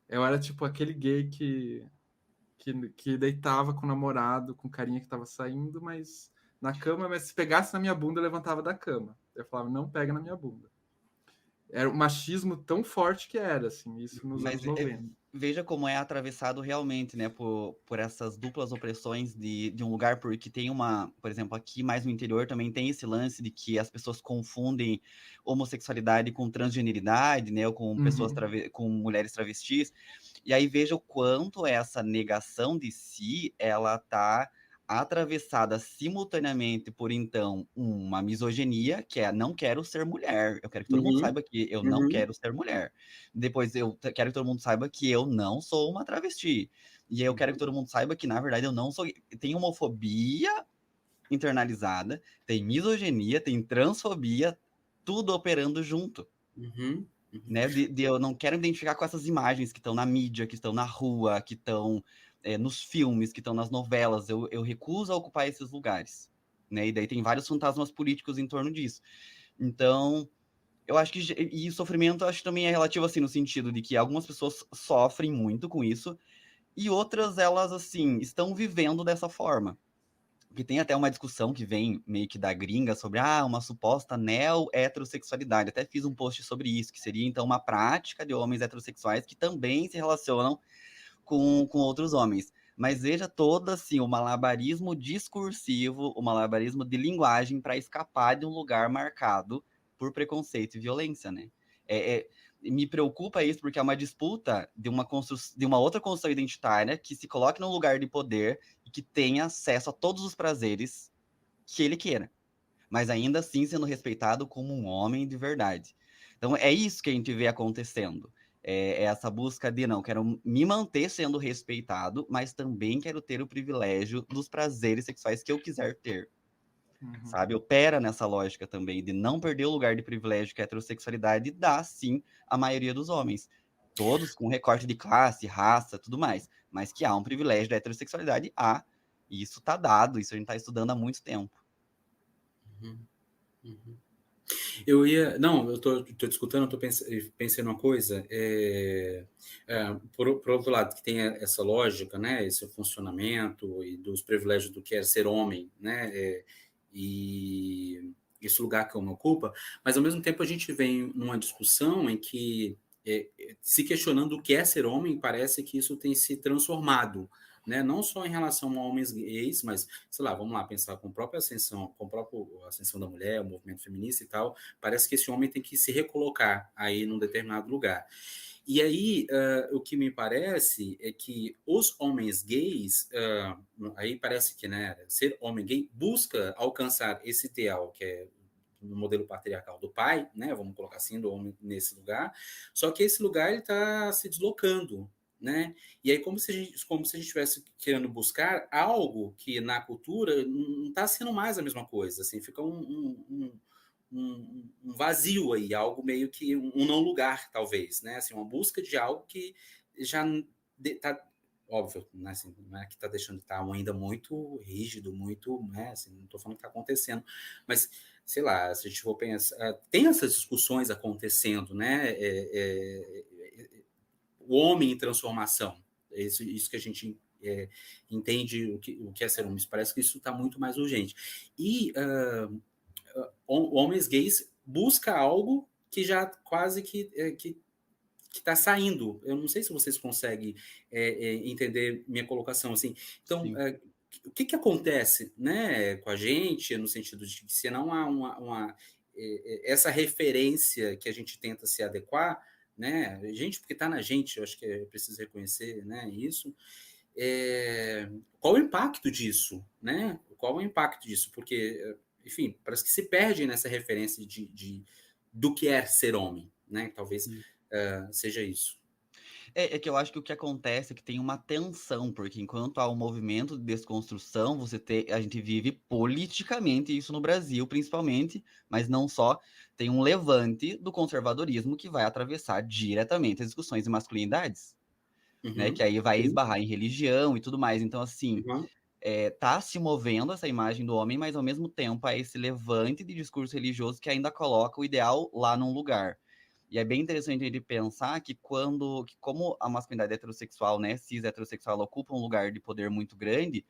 Eu era tipo aquele gay que deitava com o namorado, com carinha que tava saindo, mas na cama, mas se pegasse na minha bunda, eu levantava da cama. Eu falava, não pega na minha bunda. Era um machismo tão forte que era, assim, isso nos anos Mas 90. veja como é atravessado realmente, né, por essas duplas opressões de um lugar, porque tem por exemplo, aqui mais no interior também tem esse lance de que as pessoas confundem homossexualidade com transgeneridade, né, ou com pessoas Uhum. com mulheres travestis, e aí veja o quanto essa negação de si, ela tá atravessada simultaneamente por, então, uma misoginia, que é não quero ser mulher, eu quero que todo mundo Uhum, saiba que eu não uhum, quero ser mulher. Depois eu quero que todo mundo saiba que eu não sou uma travesti. E aí eu quero que todo mundo saiba que, na verdade, eu não sou. Tem homofobia internalizada, tem misoginia, tem transfobia, tudo operando junto. uhum, uhum. Né? Eu não quero me identificar com essas imagens que estão na mídia, que estão na rua, que estão nos filmes, que estão nas novelas. Eu recuso a ocupar esses lugares. Né? E daí tem vários fantasmas políticos em torno disso. Então, eu acho que. E o sofrimento, eu acho que também é relativo, assim, no sentido de que algumas pessoas sofrem muito com isso, e outras, elas, assim, estão vivendo dessa forma. Porque tem até uma discussão que vem meio que da gringa sobre uma suposta neo-heterossexualidade. Até fiz um post sobre isso, que seria, então, uma prática de homens heterossexuais que também se relacionam com outros homens. Mas veja todo, assim, o malabarismo discursivo, o malabarismo de linguagem para escapar de um lugar marcado por preconceito e violência, né? Me preocupa isso porque é uma disputa de uma outra construção identitária que se coloque num lugar de poder e que tenha acesso a todos os prazeres que ele queira, mas ainda assim sendo respeitado como um homem de verdade. Então é isso que a gente vê acontecendo. É essa busca de, não, quero me manter sendo respeitado, mas também quero ter o privilégio dos prazeres sexuais que eu quiser ter. Uhum. Sabe? Opera nessa lógica também de não perder o lugar de privilégio que a heterossexualidade dá, sim, à maioria dos homens. Todos com recorte de classe, raça, tudo mais. Mas que há um privilégio da heterossexualidade, há. E isso está dado, isso a gente está estudando há muito tempo. Uhum, uhum. Não, eu tô te escutando, eu tô pensando uma coisa. Por outro lado, que tem essa lógica, né, esse funcionamento e dos privilégios do que é ser homem, né, e esse lugar que o homem ocupa, mas ao mesmo tempo a gente vem numa discussão em que, se questionando o que é ser homem, parece que isso tem se transformado, né? Não só em relação a homens gays, mas, sei lá, vamos lá, pensar com a própria ascensão, com a própria ascensão da mulher, o movimento feminista e tal, parece que esse homem tem que se recolocar aí num determinado lugar. E aí, o que me parece é que os homens gays, aí parece que, né, ser homem gay busca alcançar esse ideal, que é no modelo patriarcal do pai, né, vamos colocar assim, do homem nesse lugar, só que esse lugar ele está se deslocando, né? E aí como se a gente estivesse querendo buscar algo que na cultura não está sendo mais a mesma coisa, assim, fica um vazio aí, algo meio que um não lugar, talvez, né? Assim, uma busca de algo que já está óbvio, né, assim, não é que está deixando de estar ainda muito rígido, muito, né, assim, não estou falando que está acontecendo, mas, sei lá, se a gente for pensar, tem essas discussões acontecendo, né, o homem em transformação, isso que a gente entende o que é ser homem, parece que isso está muito mais urgente. E homens gays buscam algo que já quase que está saindo. Eu não sei se vocês conseguem entender minha colocação. Assim. Então, o que acontece, né, com a gente, no sentido de que se não há essa referência que a gente tenta se adequar, né, gente, porque está na gente, eu acho que é preciso reconhecer, né, isso. Qual o impacto disso, né? Qual o impacto disso? Porque, enfim, parece que se perde nessa referência do que é ser homem, né? Talvez seja isso. É que eu acho que o que acontece é que tem uma tensão, porque enquanto há um movimento de desconstrução, a gente vive politicamente isso no Brasil, principalmente, mas não só, tem um levante do conservadorismo que vai atravessar diretamente as discussões de masculinidades, né? Que aí vai esbarrar em religião e tudo mais. Então, assim, tá se movendo essa imagem do homem, mas ao mesmo tempo há esse levante de discurso religioso que ainda coloca o ideal lá num lugar. E é bem interessante ele pensar que como a masculinidade heterossexual, né, cis heterossexual, ela ocupa um lugar de poder muito grande,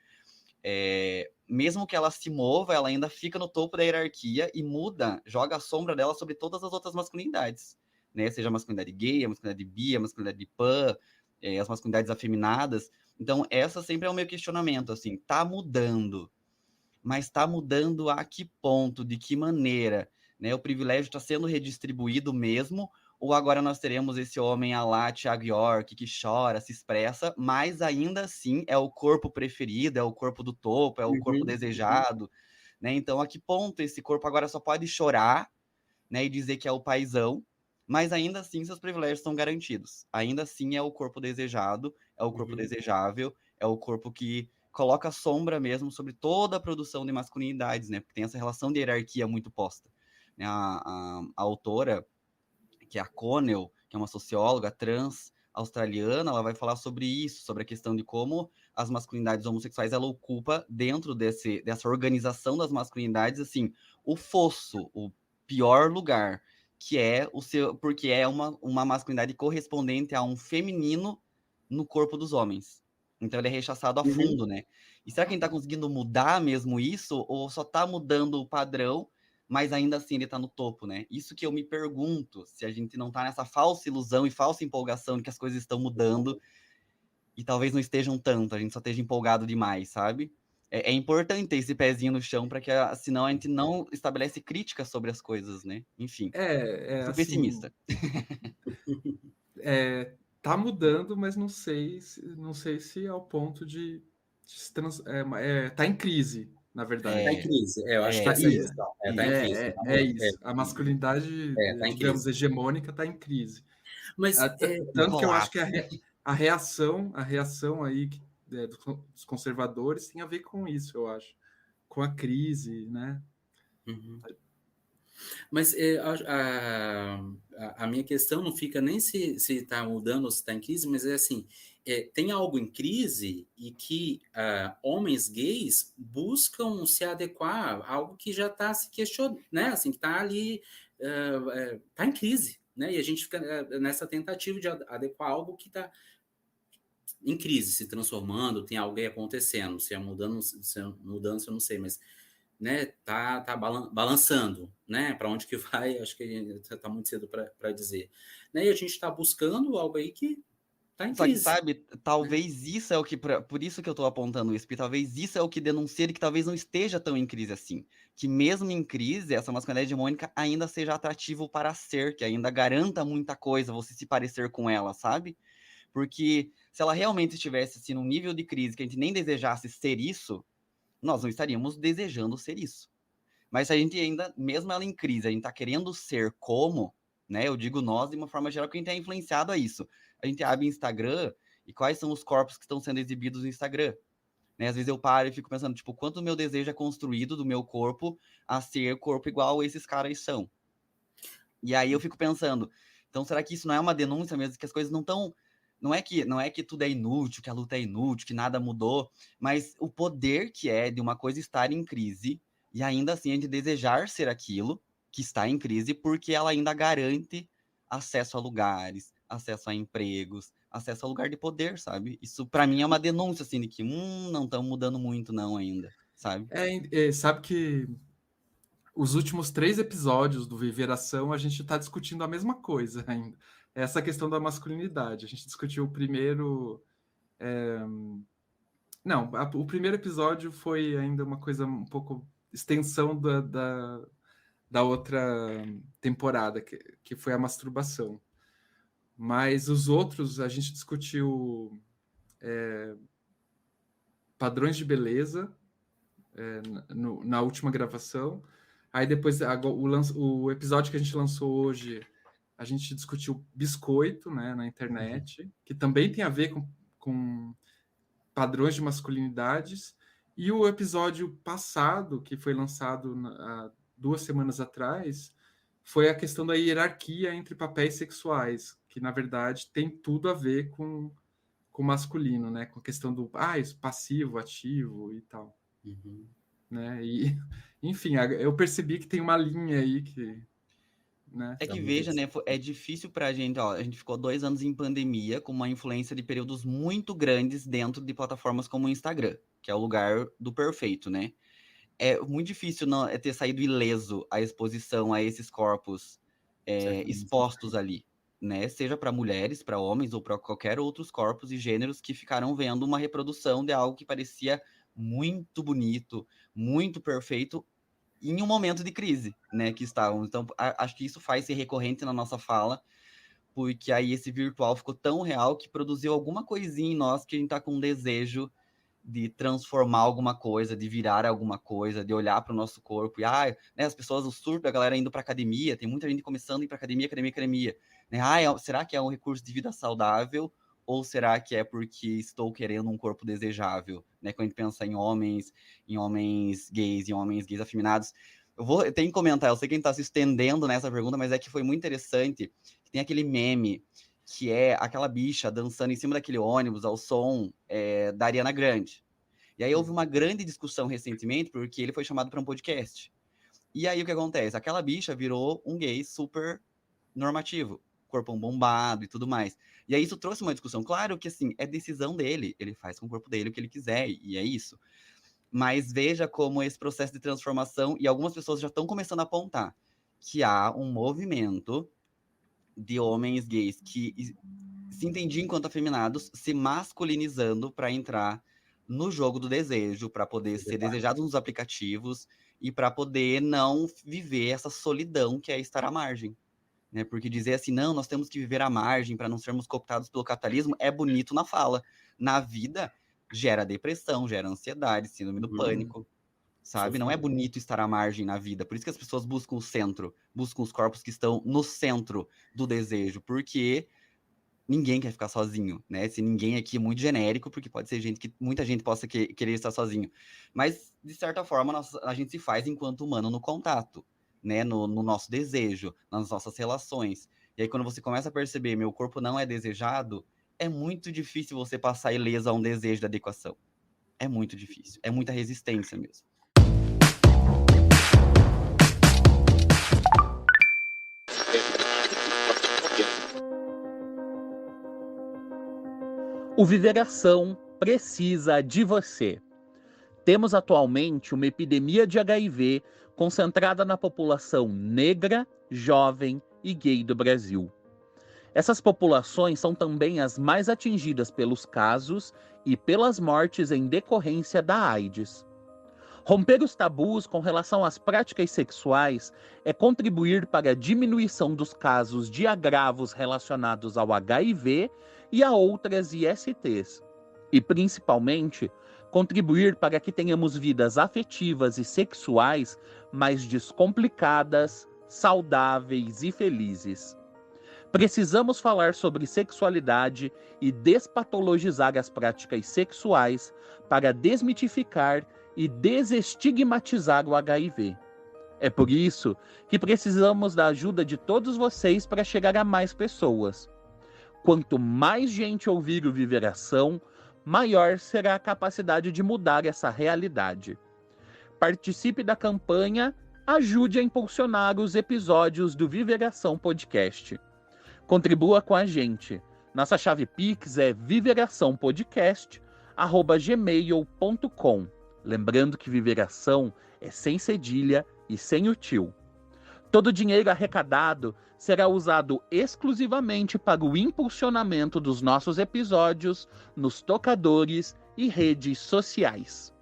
mesmo que ela se mova, ela ainda fica no topo da hierarquia e joga a sombra dela sobre todas as outras masculinidades, né, seja a masculinidade gay, a masculinidade bi, a masculinidade pan, as masculinidades afeminadas. Então, essa sempre é o meu questionamento, assim, tá mudando, mas tá mudando a que ponto, de que maneira? Né, o privilégio está sendo redistribuído mesmo, ou agora nós teremos esse homem a lá, Thiago York, que chora, se expressa, mas ainda assim é o corpo preferido, é o corpo do topo, é o corpo desejado, né? Então, a que ponto esse corpo agora só pode chorar, né, e dizer que é o paizão, mas ainda assim seus privilégios estão garantidos. Ainda assim é o corpo desejado, é o corpo desejável, é o corpo que coloca sombra mesmo sobre toda a produção de masculinidades, né? Porque tem essa relação de hierarquia muito posta. A autora, que é a Connell, que é uma socióloga trans australiana, ela vai falar sobre isso, sobre a questão de como as masculinidades homossexuais ela ocupa dentro dessa organização das masculinidades, assim, o fosso, o pior lugar, que é porque é uma masculinidade correspondente a um feminino no corpo dos homens. Então ele é rechaçado a fundo, né? E será que a gente tá conseguindo mudar mesmo isso? Ou só tá mudando o padrão, mas ainda assim ele tá no topo, né? Isso que eu me pergunto, se a gente não tá nessa falsa ilusão e falsa empolgação de que as coisas estão mudando e talvez não estejam tanto, a gente só esteja empolgado demais, sabe? É importante ter esse pezinho no chão, para que senão a gente não estabelece críticas sobre as coisas, né? Enfim, sou assim, pessimista. Tá mudando, mas não sei se ao ponto de tá em crise, na verdade. Tá em crise, eu acho que essa é a questão. Tá em crise. Isso. A masculinidade, digamos, hegemônica tá em crise. Mas, tanto que eu acho que a reação aí dos conservadores tem a ver com isso, eu acho. Com a crise, né? Mas a minha questão não fica nem se está mudando ou se está em crise, mas é assim, tem algo em crise e que homens gays buscam se adequar a algo que já está se questionando, né? Assim, que está ali, está em crise, né? E a gente fica nessa tentativa de adequar algo que está em crise, se transformando, tem algo aí acontecendo, se é mudança, eu não sei, mas né, tá balançando, né, para onde que vai, acho que tá muito cedo para dizer, né, e a gente está buscando algo aí que tá em crise. Só que, sabe, talvez isso é o que, por isso que eu tô apontando isso, porque talvez isso é o que denuncia que talvez não esteja tão em crise assim, que mesmo em crise, essa masculinidade hegemônica ainda seja atrativo para ser, que ainda garanta muita coisa, você se parecer com ela, sabe? Porque se ela realmente estivesse assim, num nível de crise que a gente nem desejasse ser isso, nós não estaríamos desejando ser isso. Mas se a gente ainda, mesmo ela em crise, a gente tá querendo ser como, né? Eu digo nós de uma forma geral, que a gente é influenciado a isso. A gente abre Instagram e quais são os corpos que estão sendo exibidos no Instagram? Né? Às vezes eu paro e fico pensando, tipo, quanto o meu desejo é construído do meu corpo a ser corpo igual esses caras são. E aí eu fico pensando, então será que isso não é uma denúncia mesmo, que as coisas não estão Não é que tudo é inútil, que a luta é inútil, que nada mudou, mas o poder que é de uma coisa estar em crise e ainda assim a gente desejar ser aquilo que está em crise, porque ela ainda garante acesso a lugares, acesso a empregos, acesso a lugar de poder, sabe? Isso para mim é uma denúncia, assim, de que não estamos mudando muito não ainda, sabe? Sabe que os últimos 3 episódios do Viver Ação, a gente está discutindo a mesma coisa ainda. Essa questão da masculinidade. A gente discutiu o primeiro... Não, o primeiro episódio foi ainda uma coisa um pouco... extensão da outra temporada, que foi a masturbação. Mas os outros, a gente discutiu padrões de beleza na última gravação. Aí depois, o episódio que a gente lançou hoje, a gente discutiu biscoito, né, na internet, que também tem a ver com padrões de masculinidades. E o episódio passado, que foi lançado há 2 semanas atrás, foi a questão da hierarquia entre papéis sexuais, que, na verdade, tem tudo a ver com masculino, né? Com a questão do passivo, ativo e tal. Uhum. Né? E, enfim, eu percebi que tem uma linha aí que... Né? É que veja, né, é difícil pra gente, ó, a gente ficou 2 anos em pandemia com uma influência de períodos muito grandes dentro de plataformas como o Instagram, que é o lugar do perfeito, né? É muito difícil ter saído ileso a exposição a esses corpos expostos ali, né? Seja para mulheres, para homens ou para qualquer outros corpos e gêneros que ficaram vendo uma reprodução de algo que parecia muito bonito, muito perfeito, em um momento de crise, né, que estavam. Então, acho que isso faz ser recorrente na nossa fala, porque aí esse virtual ficou tão real que produziu alguma coisinha em nós que a gente tá com um desejo de transformar alguma coisa, de virar alguma coisa, de olhar para o nosso corpo. E, né, as pessoas, o surto da galera indo para academia, tem muita gente começando a ir para academia. Né? Será que é um recurso de vida saudável? Ou será que é porque estou querendo um corpo desejável? Né? Quando a gente pensa em homens gays, em homens gays afeminados. Eu tenho que comentar, eu sei que a gente está se estendendo nessa pergunta, mas é que foi muito interessante. Tem aquele meme que é aquela bicha dançando em cima daquele ônibus ao som da Ariana Grande. E aí houve uma grande discussão recentemente, porque ele foi chamado para um podcast. E aí o que acontece? Aquela bicha virou um gay super normativo, corpão bombado e tudo mais. E aí isso trouxe uma discussão. Claro que, assim, é decisão dele, ele faz com o corpo dele o que ele quiser, e é isso. Mas veja como esse processo de transformação, e algumas pessoas já estão começando a apontar que há um movimento de homens gays que se entendiam enquanto afeminados, se masculinizando para entrar no jogo do desejo, para poder ser desejados nos aplicativos e para poder não viver essa solidão que é estar à margem. Né? Porque dizer assim, não, nós temos que viver à margem para não sermos cooptados pelo capitalismo é bonito na fala. Na vida, gera depressão, gera ansiedade, síndrome do pânico. Sabe? Não é bonito estar à margem na vida. Por isso que as pessoas buscam o centro, buscam os corpos que estão no centro do desejo, porque ninguém quer ficar sozinho, né? Se ninguém aqui é muito genérico, porque pode ser muita gente possa querer estar sozinho. Mas, de certa forma, a gente se faz enquanto humano no contato, né? No nosso desejo, nas nossas relações. E aí, quando você começa a perceber, meu corpo não é desejado, é muito difícil você passar ileso a um desejo de adequação. É muito difícil. É muita resistência mesmo. O Viver Ação precisa de você. Temos atualmente uma epidemia de HIV concentrada na população negra, jovem e gay do Brasil. Essas populações são também as mais atingidas pelos casos e pelas mortes em decorrência da AIDS. Romper os tabus com relação às práticas sexuais é contribuir para a diminuição dos casos de agravos relacionados ao HIV e a outras ISTs. E, principalmente, contribuir para que tenhamos vidas afetivas e sexuais mais descomplicadas, saudáveis e felizes. Precisamos falar sobre sexualidade e despatologizar as práticas sexuais para desmitificar e desestigmatizar o HIV. É por isso que precisamos da ajuda de todos vocês para chegar a mais pessoas. Quanto mais gente ouvir o Viveração, maior será a capacidade de mudar essa realidade. Participe da campanha, ajude a impulsionar os episódios do Viveração Podcast. Contribua com a gente. Nossa chave Pix é viveraçãopodcast@gmail.com. Lembrando que Viveração é sem cedilha e sem o tio. Todo o dinheiro arrecadado será usado exclusivamente para o impulsionamento dos nossos episódios nos tocadores e redes sociais.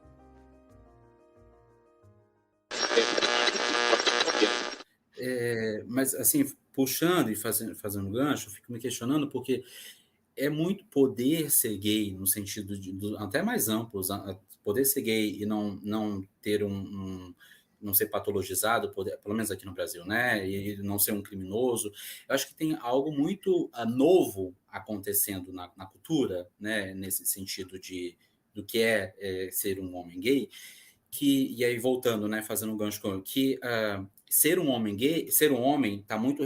Mas, assim, puxando e fazendo gancho, eu fico me questionando, porque é muito poder ser gay, no sentido até mais amplo, poder ser gay e não ter não ser patologizado, pelo menos aqui no Brasil, né? E não ser um criminoso. Eu acho que tem algo muito novo acontecendo na cultura, né? Nesse sentido do que é ser um homem gay, e aí voltando, né? Fazendo um gancho com que ser um homem gay, ser homem está muito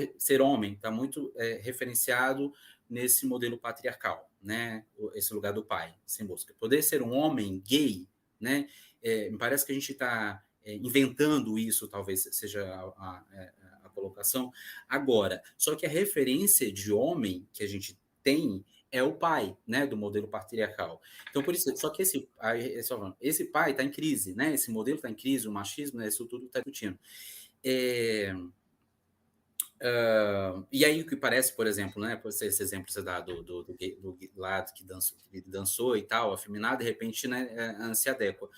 referenciado nesse modelo patriarcal, né? Esse lugar do pai, sem busca. Poder ser um homem gay, né? Me parece que a gente está inventando isso, talvez seja a colocação agora. Só que a referência de homem que a gente tem é o pai, né, do modelo patriarcal. Então, por isso, só que esse pai está em crise, né? Esse modelo está em crise, o machismo, né, isso tudo está discutindo. E aí o que parece, por exemplo, né, esse exemplo você dá do lado que dançou e tal, afeminado, de repente, né, se adequa.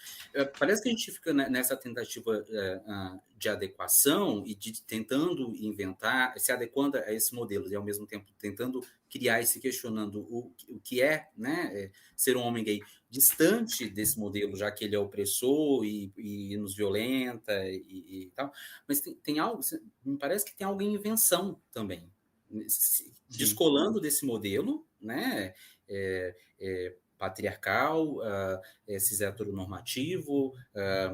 Parece que a gente fica nessa tentativa de adequação e de tentando inventar, se adequando a esse modelo, e ao mesmo tempo tentando criar e se questionando o que é, né, ser um homem gay distante desse modelo, já que ele é opressor e nos violenta e tal. Mas tem algo, me parece que tem algo em invenção também, descolando desse modelo, né, patriarcal, cis heteronormativo,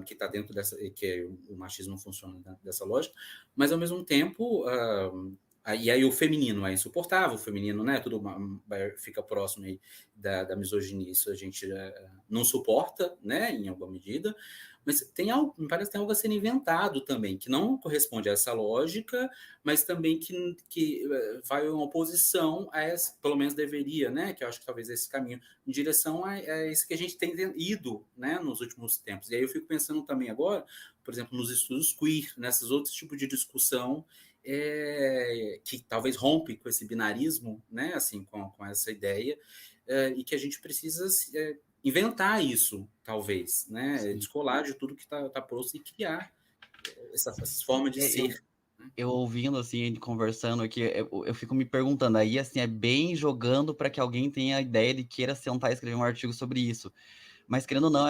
que está dentro dessa, que o machismo funciona dessa lógica, mas ao mesmo tempo e aí o feminino é insuportável, o feminino, né, tudo fica próximo aí da misoginia, isso a gente não suporta, né, em alguma medida, mas me parece que tem algo a ser inventado também, que não corresponde a essa lógica, mas também que vai em oposição a essa, pelo menos deveria, né, que eu acho que talvez esse caminho, em direção a isso que a gente tem ido, né, nos últimos tempos. E aí eu fico pensando também agora, por exemplo, nos estudos queer, nesses outros tipos de discussão, que talvez rompe com esse binarismo, né, assim, com essa ideia, e que a gente precisa inventar isso, talvez, né, descolar de tudo que está posto e criar essas formas de ser. Eu ouvindo, assim, conversando aqui, eu fico me perguntando, aí, assim, é bem jogando para que alguém tenha a ideia de queira sentar e escrever um artigo sobre isso. Mas, querendo ou não,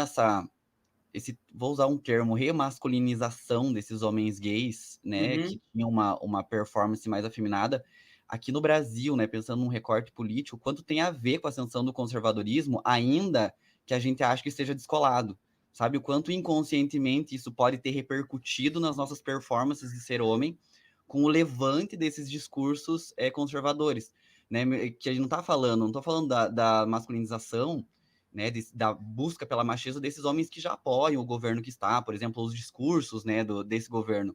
vou usar um termo, remasculinização desses homens gays, né, que tinham uma performance mais afeminada, aqui no Brasil, né, pensando num recorte político, quanto tem a ver com a ascensão do conservadorismo, ainda que a gente ache que esteja descolado, sabe? O quanto inconscientemente isso pode ter repercutido nas nossas performances de ser homem, com o levante desses discursos conservadores, né, que a gente não estou falando da masculinização, né, da busca pela machismo desses homens que já apoiam o governo que está, por exemplo, os discursos, né, desse governo.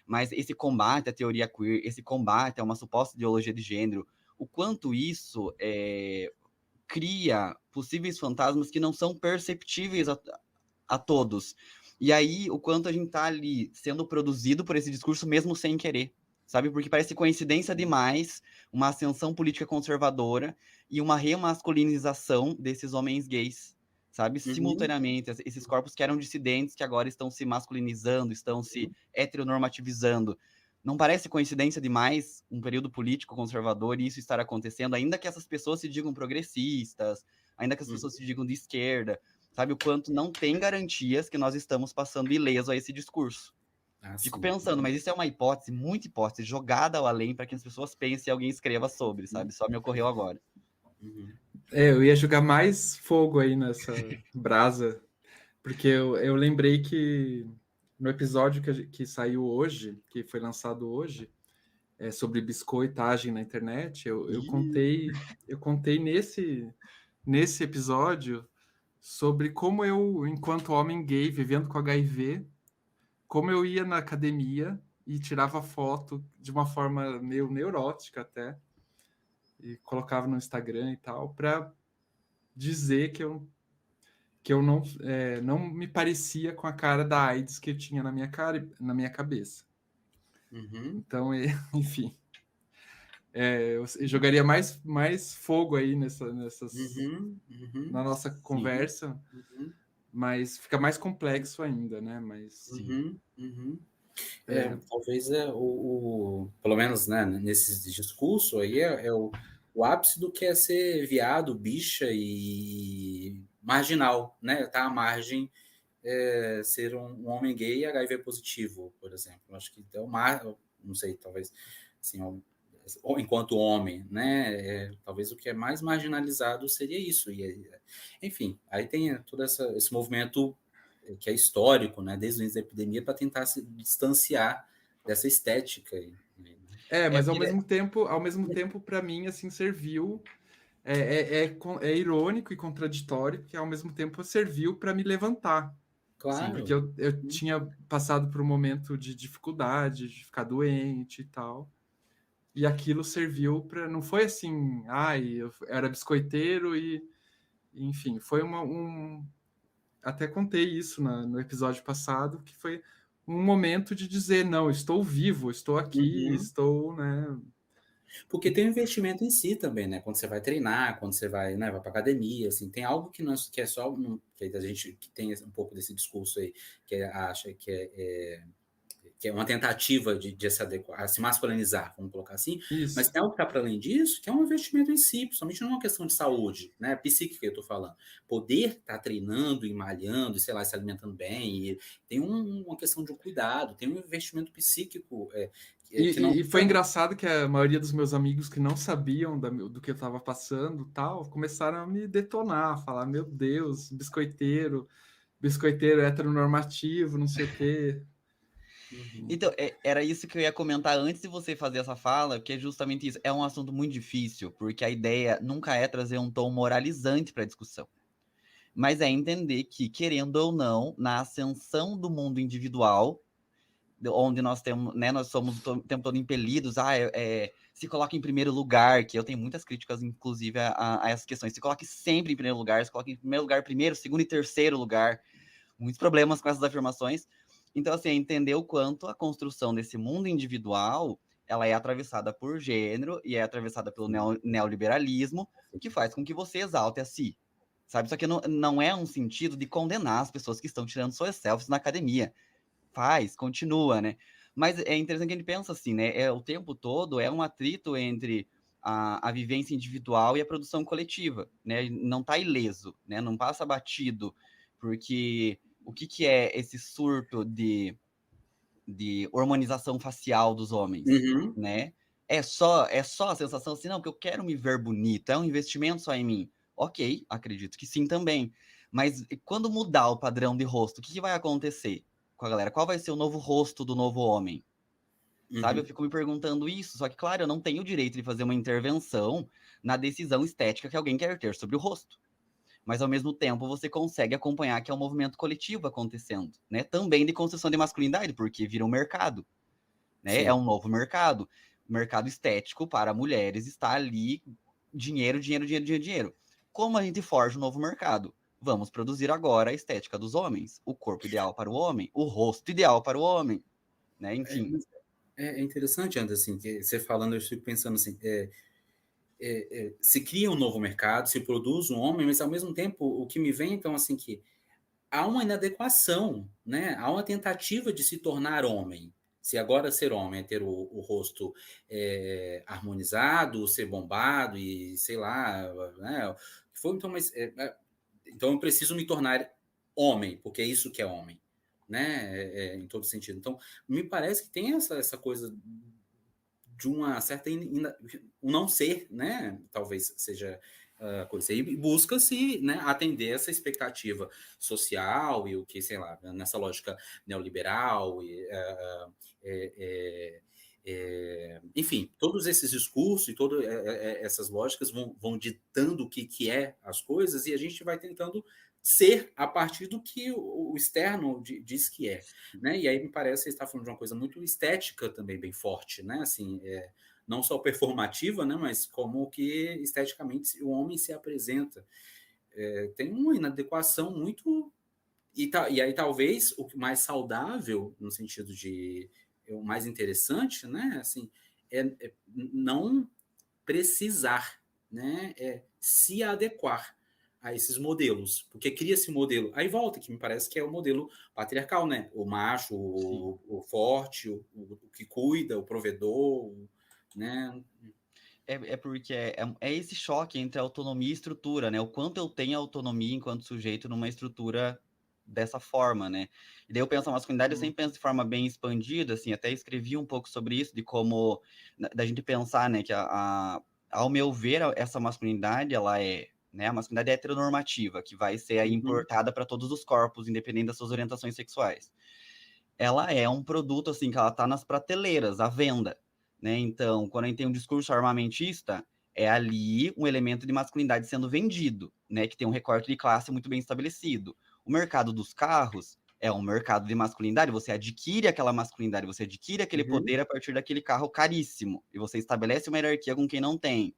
Mas esse combate à teoria queer, esse combate a uma suposta ideologia de gênero, o quanto isso cria possíveis fantasmas que não são perceptíveis a todos. E aí, o quanto a gente está ali sendo produzido por esse discurso mesmo sem querer, sabe? Porque parece coincidência demais uma ascensão política conservadora e uma remasculinização desses homens gays, sabe? Simultaneamente, esses corpos que eram dissidentes, que agora estão se masculinizando, estão se heteronormativizando. Não parece coincidência demais um período político conservador e isso estar acontecendo, ainda que essas pessoas se digam progressistas, ainda que as pessoas se digam de esquerda, sabe? O quanto não tem garantias que nós estamos passando ileso a esse discurso. Fico pensando, mas isso é uma hipótese, muita hipótese, jogada ao além para que as pessoas pensem e alguém escreva sobre, sabe? Só me ocorreu agora. Eu ia jogar mais fogo aí nessa brasa, porque eu lembrei que no episódio que saiu hoje, que foi lançado hoje, sobre biscoitagem na internet, eu contei nesse episódio sobre como eu, enquanto homem gay, vivendo com HIV, como eu ia na academia e tirava foto de uma forma meio neurótica até, e colocava no Instagram e tal, para dizer que eu não me parecia com a cara da AIDS que eu tinha na minha cara, na minha cabeça. Então, enfim, eu jogaria mais fogo aí na nossa conversa, mas fica mais complexo ainda, né? Mas talvez pelo menos, né, nesse discurso aí é o ápice do que é ser viado, bicha e marginal, né? Tá à margem ser um homem gay e HIV positivo, por exemplo. Acho que é não sei, talvez assim, ou enquanto homem, né? Talvez o que é mais marginalizado seria isso. Enfim, aí tem todo esse movimento que é histórico, né? Desde o início da epidemia, para tentar se distanciar dessa estética aí. Mas ao mesmo tempo, para mim, assim, serviu. É irônico e contraditório, porque ao mesmo tempo serviu para me levantar. Claro. Assim, porque eu tinha passado por um momento de dificuldade, de ficar doente e tal. E aquilo serviu para. Não foi assim, eu era biscoiteiro enfim, foi até contei isso no episódio passado, que foi um momento de dizer, não, estou vivo, estou aqui, estou, né? Porque tem um investimento em si também, né? Quando você vai treinar, quando você vai para academia, assim, tem algo que é só que a gente que tem um pouco desse discurso aí, que acha que é uma tentativa de se adequar, a se masculinizar, vamos colocar assim, Isso. Mas tem algo que está para além disso, que é um investimento em si, principalmente numa questão de saúde, né, psíquica que eu estou falando. Poder estar treinando e malhando, sei lá, se alimentando bem, tem uma questão de um cuidado, tem um investimento psíquico. E foi engraçado que a maioria dos meus amigos que não sabiam do que eu estava passando tal, começaram a me detonar, falar, meu Deus, biscoiteiro heteronormativo, não sei o quê. Então, era isso que eu ia comentar antes de você fazer essa fala, que é justamente isso. É um assunto muito difícil, porque a ideia nunca é trazer um tom moralizante para a discussão. Mas é entender que, querendo ou não, na ascensão do mundo individual, onde nós temos, né, nós somos o tempo todo impelidos, se coloca em primeiro lugar, que eu tenho muitas críticas, inclusive, a essas questões. Se coloque sempre em primeiro lugar, se coloque em primeiro lugar, primeiro, segundo e terceiro lugar. Muitos problemas com essas afirmações. Então, assim, entender o quanto a construção desse mundo individual, ela é atravessada por gênero e é atravessada pelo neoliberalismo, que faz com que você exalte a si. Sabe? Só que não é um sentido de condenar as pessoas que estão tirando suas selfies na academia. Continua, né? Mas é interessante que a gente pensa assim, né? O tempo todo é um atrito entre a vivência individual e a produção coletiva, né? Não está ileso, né? Não passa batido, porque o que é esse surto de hormonização facial dos homens, né? É só a sensação assim, não, que eu quero me ver bonito, é um investimento só em mim. Ok, acredito que sim também. Mas quando mudar o padrão de rosto, o que vai acontecer com a galera? Qual vai ser o novo rosto do novo homem? Sabe? Eu fico me perguntando isso, só que, claro, eu não tenho o direito de fazer uma intervenção na decisão estética que alguém quer ter sobre o rosto. Mas, ao mesmo tempo, você consegue acompanhar que é um movimento coletivo acontecendo, né? Também de construção de masculinidade, porque vira um mercado, né? É um novo mercado. O mercado estético para mulheres está ali, dinheiro, dinheiro, dinheiro, dinheiro, dinheiro. Como a gente forja um novo mercado? Vamos produzir agora a estética dos homens, o corpo ideal para o homem, o rosto ideal para o homem, né? Enfim. É interessante, Anderson, assim, que você falando, eu fico pensando assim, se cria um novo mercado, se produz um homem, mas ao mesmo tempo o que me vem então assim que há uma inadequação, né? Há uma tentativa de se tornar homem. Se agora ser homem é ter o rosto harmonizado, ser bombado e sei lá, né? Foi então, então eu preciso me tornar homem, porque é isso que é homem, né? Em todo sentido. Então me parece que tem essa coisa de uma certa um não ser, né? Talvez seja coisa. E busca-se, né, atender essa expectativa social e o que, sei lá, nessa lógica neoliberal Enfim, todos esses discursos e todas essas lógicas vão ditando o que é as coisas, e a gente vai tentando ser a partir do que o externo diz que é, né? E aí me parece que você está falando de uma coisa muito estética também, bem forte, né? Assim, não só performativa, né? Mas como que esteticamente o homem se apresenta. Tem uma inadequação muito... E aí talvez o mais saudável, no sentido de... o mais interessante, né? Assim, não precisar, né? Se adequar a esses modelos, porque cria esse modelo. Aí volta, que me parece que é o modelo patriarcal, né? O macho, o forte, o que cuida, o provedor, né? Porque é esse choque entre autonomia e estrutura, né? O quanto eu tenho autonomia enquanto sujeito numa estrutura dessa forma, né? E daí eu penso a masculinidade, eu sempre penso de forma bem expandida, assim, até escrevi um pouco sobre isso, de como, da gente pensar, né, que ao meu ver, essa masculinidade, ela né, a masculinidade heteronormativa, que vai ser aí importada para todos os corpos, independente das suas orientações sexuais. Ela é um produto, assim, que ela tá nas prateleiras, à venda, né? Então, quando a gente tem um discurso armamentista, é ali um elemento de masculinidade sendo vendido, né? Que tem um recorte de classe muito bem estabelecido. O mercado dos carros é um mercado de masculinidade, você adquire aquela masculinidade, você adquire aquele poder a partir daquele carro caríssimo, e você estabelece uma hierarquia com quem não tem.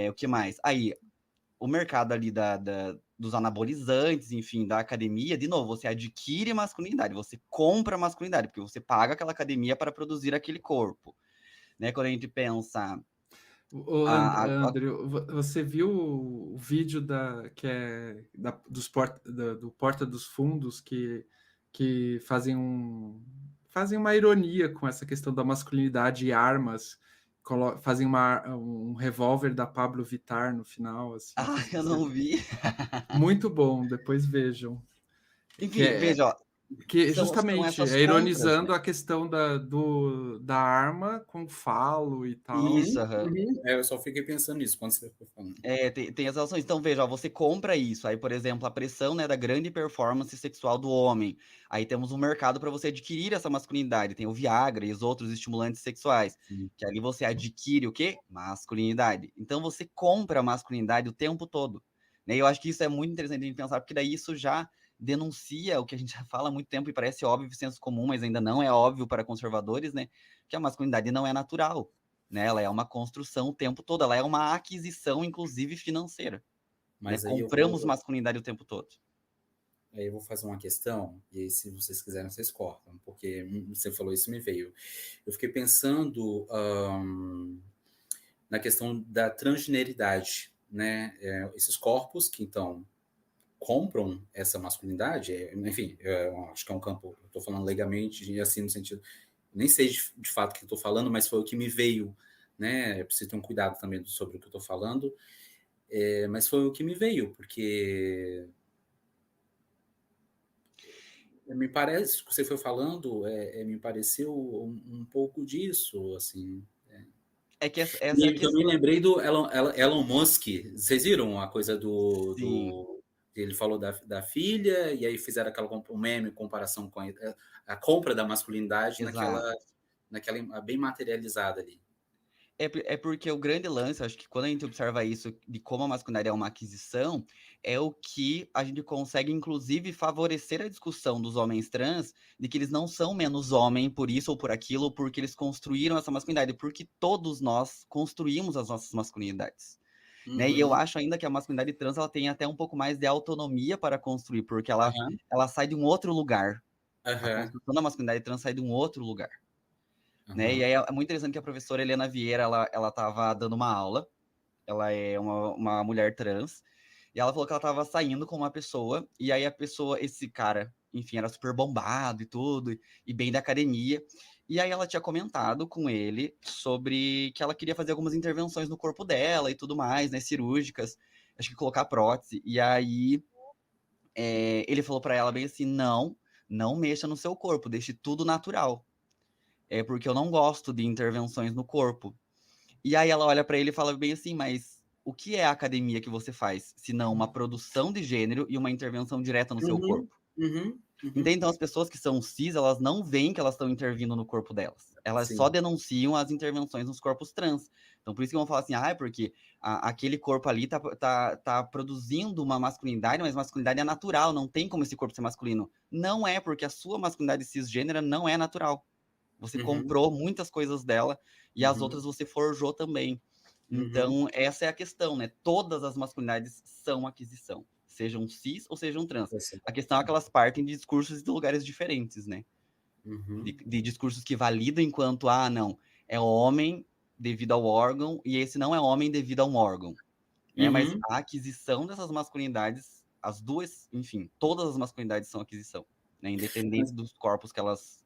O que mais? Aí, o mercado ali dos anabolizantes, enfim, da academia, de novo, você adquire masculinidade, você compra masculinidade, porque você paga aquela academia para produzir aquele corpo. Né? Quando a gente pensa... André, você viu o vídeo do Porta dos Fundos que fazem uma ironia com essa questão da masculinidade e armas, fazem um revólver da Pablo Vittar no final. Assim, eu não vi. Muito bom, depois vejam. Enfim, veja, ó, que justamente são ironizando compras, né? a questão da arma com falo e tal. Isso, Eu só fiquei pensando nisso quando você foi falando. Tem as relações. Então, veja, ó, você compra isso. Aí, por exemplo, a pressão, né, da grande performance sexual do homem. Aí temos um mercado para você adquirir essa masculinidade. Tem o Viagra e os outros estimulantes sexuais. Que ali você adquire o quê? Masculinidade. Então, você compra a masculinidade o tempo todo. Né? E eu acho que isso é muito interessante a gente pensar, porque daí isso já denuncia o que a gente já fala há muito tempo e parece óbvio, senso comum, mas ainda não é óbvio para conservadores, né? Que a masculinidade não é natural. Né? Ela é uma construção o tempo todo, ela é uma aquisição, inclusive financeira. Mas né? aí Compramos masculinidade o tempo todo. Aí eu vou fazer uma questão, e aí se vocês quiserem, vocês cortam, porque você falou isso, me veio. Eu fiquei pensando na questão da transgeneridade, né? Esses corpos que, então, compram essa masculinidade, enfim, acho que é um campo, eu estou falando legalmente, e assim, no sentido, nem sei de fato o que eu estou falando, mas foi o que me veio, né? Eu preciso ter um cuidado também sobre o que eu estou falando, mas foi o que me veio, porque me parece, que você foi falando, me pareceu um pouco disso, assim. É que essa é a E questão. eu me lembrei do Elon Musk. Vocês viram a coisa Sim. ele falou da filha, e aí fizeram um meme, comparação com a compra da masculinidade Exato. naquela bem materializada ali. É porque o grande lance, acho que quando a gente observa isso, de como a masculinidade é uma aquisição, é o que a gente consegue, inclusive, favorecer a discussão dos homens trans, de que eles não são menos homem por isso ou por aquilo, ou porque eles construíram essa masculinidade, porque todos nós construímos as nossas masculinidades. Né? E eu acho ainda que a masculinidade trans ela tem até um pouco mais de autonomia para construir, porque ela sai de um outro lugar. A construção da masculinidade trans sai de um outro lugar. Né? E aí é muito interessante que a professora Helena Vieira, ela estava dando uma aula, ela é uma mulher trans, e ela falou que ela estava saindo com uma pessoa, e aí a pessoa, esse cara, enfim, era super bombado e tudo, e bem da academia, e aí ela tinha comentado com ele sobre que ela queria fazer algumas intervenções no corpo dela e tudo mais, né, cirúrgicas, acho que colocar prótese, e aí ele falou para ela bem assim, não mexa no seu corpo, deixe tudo natural. Porque eu não gosto de intervenções no corpo. E aí ela olha para ele e fala bem assim, mas o que é a academia que você faz, se não uma produção de gênero e uma intervenção direta no seu corpo? Então as pessoas que são cis, elas não veem que elas estão intervindo no corpo delas. Elas Sim. só denunciam as intervenções nos corpos trans. Então, por isso que vão falar assim, porque aquele corpo ali tá produzindo uma masculinidade, mas masculinidade é natural, não tem como esse corpo ser masculino. Não é, porque a sua masculinidade cisgênera não é natural. Você comprou muitas coisas dela e as outras você forjou também. Então, essa é a questão, né? Todas as masculinidades são aquisição, sejam cis ou sejam trans. A questão é que elas partem de discursos de lugares diferentes, né? De discursos que validam enquanto, não, é homem devido ao órgão e esse não é homem devido a um órgão. Né? Mas a aquisição dessas masculinidades, as duas, enfim, todas as masculinidades são aquisição, né? Independente dos corpos que elas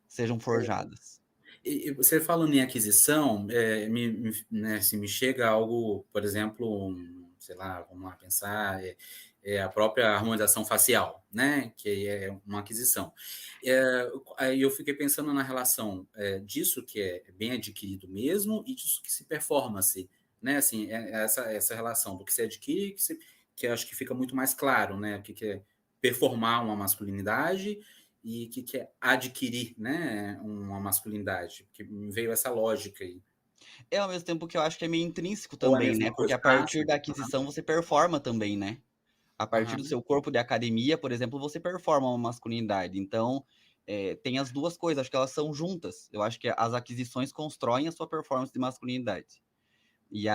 sejam forjadas. E você falando em aquisição, me chega algo, por exemplo, sei lá, vamos lá pensar, a própria harmonização facial, né? Que é uma aquisição. Aí eu fiquei pensando na relação disso que é bem adquirido mesmo e disso que se performance, né? Assim, essa relação do que se adquire, que acho que fica muito mais claro, né? O que é performar uma masculinidade e que quer adquirir, né, uma masculinidade, que me veio essa lógica aí. Ao mesmo tempo que eu acho que é meio intrínseco também, né? Porque a partir da aquisição você performa também, né? A partir do seu corpo de academia, por exemplo, você performa uma masculinidade. Então, tem as duas coisas, acho que elas são juntas. Eu acho que as aquisições constroem a sua performance de masculinidade. E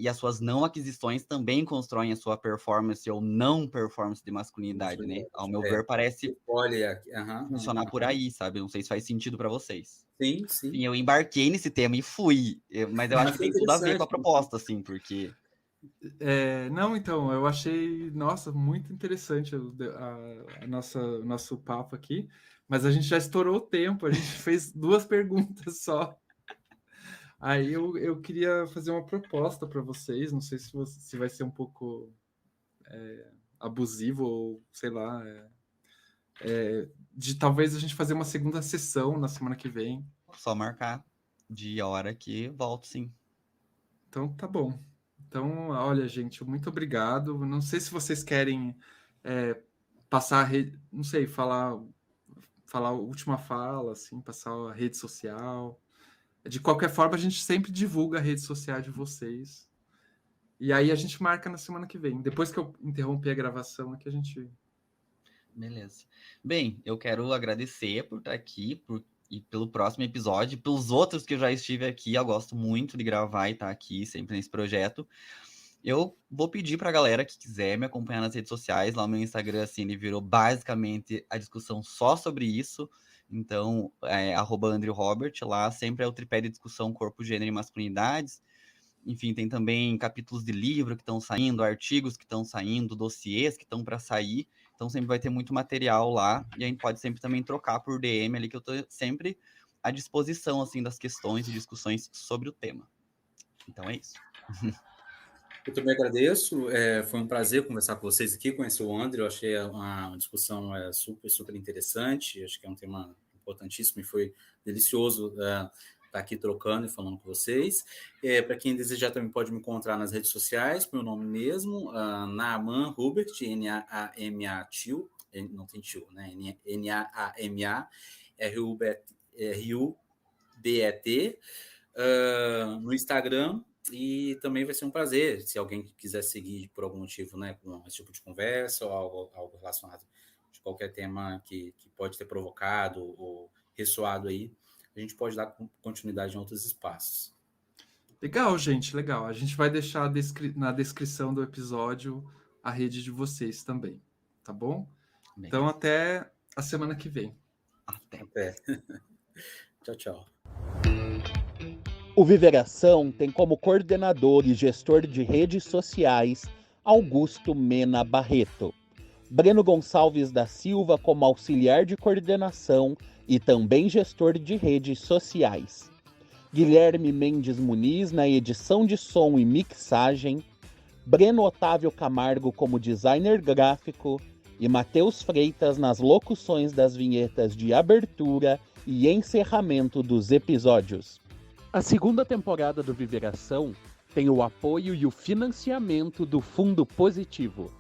as suas não aquisições também constroem a sua performance ou não performance de masculinidade, né? Ao meu ver, parece funcionar por aí, sabe? Não sei se faz sentido para vocês. Sim. Enfim, eu embarquei nesse tema e fui. Mas eu acho que tem tudo a ver com a proposta, assim, porque... Não, então, eu achei, nossa, muito interessante nosso papo aqui, mas a gente já estourou o tempo, a gente fez 2 perguntas só. Aí eu queria fazer uma proposta para vocês, não sei se vai ser um pouco abusivo ou sei lá, de talvez a gente fazer uma segunda sessão na semana que vem. Só marcar de hora que volto, sim. Então tá bom. Então, olha, gente, muito obrigado. Não sei se vocês querem passar a rede, não sei, falar a última fala, assim, passar a rede social. De qualquer forma, a gente sempre divulga a rede social de vocês. E aí a gente marca na semana que vem. Depois que eu interromper a gravação aqui, a gente... Beleza. Bem, eu quero agradecer por estar aqui e pelo próximo episódio, pelos outros que eu já estive aqui. Eu gosto muito de gravar e estar aqui sempre nesse projeto. Eu vou pedir para a galera que quiser me acompanhar nas redes sociais. Lá no meu Instagram, assim, ele virou basicamente a discussão só sobre isso. Então, @AndrewRobert, lá sempre é o tripé de discussão corpo, gênero e masculinidades. Enfim, tem também capítulos de livro que estão saindo, artigos que estão saindo, dossiês que estão para sair. Então, sempre vai ter muito material lá. E a gente pode sempre também trocar por DM ali, que eu estou sempre à disposição, assim, das questões e discussões sobre o tema. Então, é isso. Eu também agradeço. Foi um prazer conversar com vocês aqui, conhecer o André. Eu achei uma discussão super interessante. Acho que é um tema importantíssimo e foi delicioso estar aqui trocando e falando com vocês. Para quem desejar, também pode me encontrar nas redes sociais, meu nome mesmo, Naaman Hubert, Naama Tio, não tem tio, né? Naama Rudet, no Instagram. E também vai ser um prazer, se alguém quiser seguir por algum motivo, né, com esse tipo de conversa ou algo relacionado de qualquer tema que pode ter provocado ou ressoado aí, a gente pode dar continuidade em outros espaços. Legal, gente, legal. A gente vai deixar na descrição do episódio a rede de vocês também, tá bom? Bem. Então, até a semana que vem. Até. Tchau. O Viveração tem como coordenador e gestor de redes sociais Augusto Mena Barreto, Breno Gonçalves da Silva como auxiliar de coordenação e também gestor de redes sociais, Guilherme Mendes Muniz na edição de som e mixagem, Breno Otávio Camargo como designer gráfico e Matheus Freitas nas locuções das vinhetas de abertura e encerramento dos episódios. A segunda temporada do Viveração tem o apoio e o financiamento do Fundo Positivo.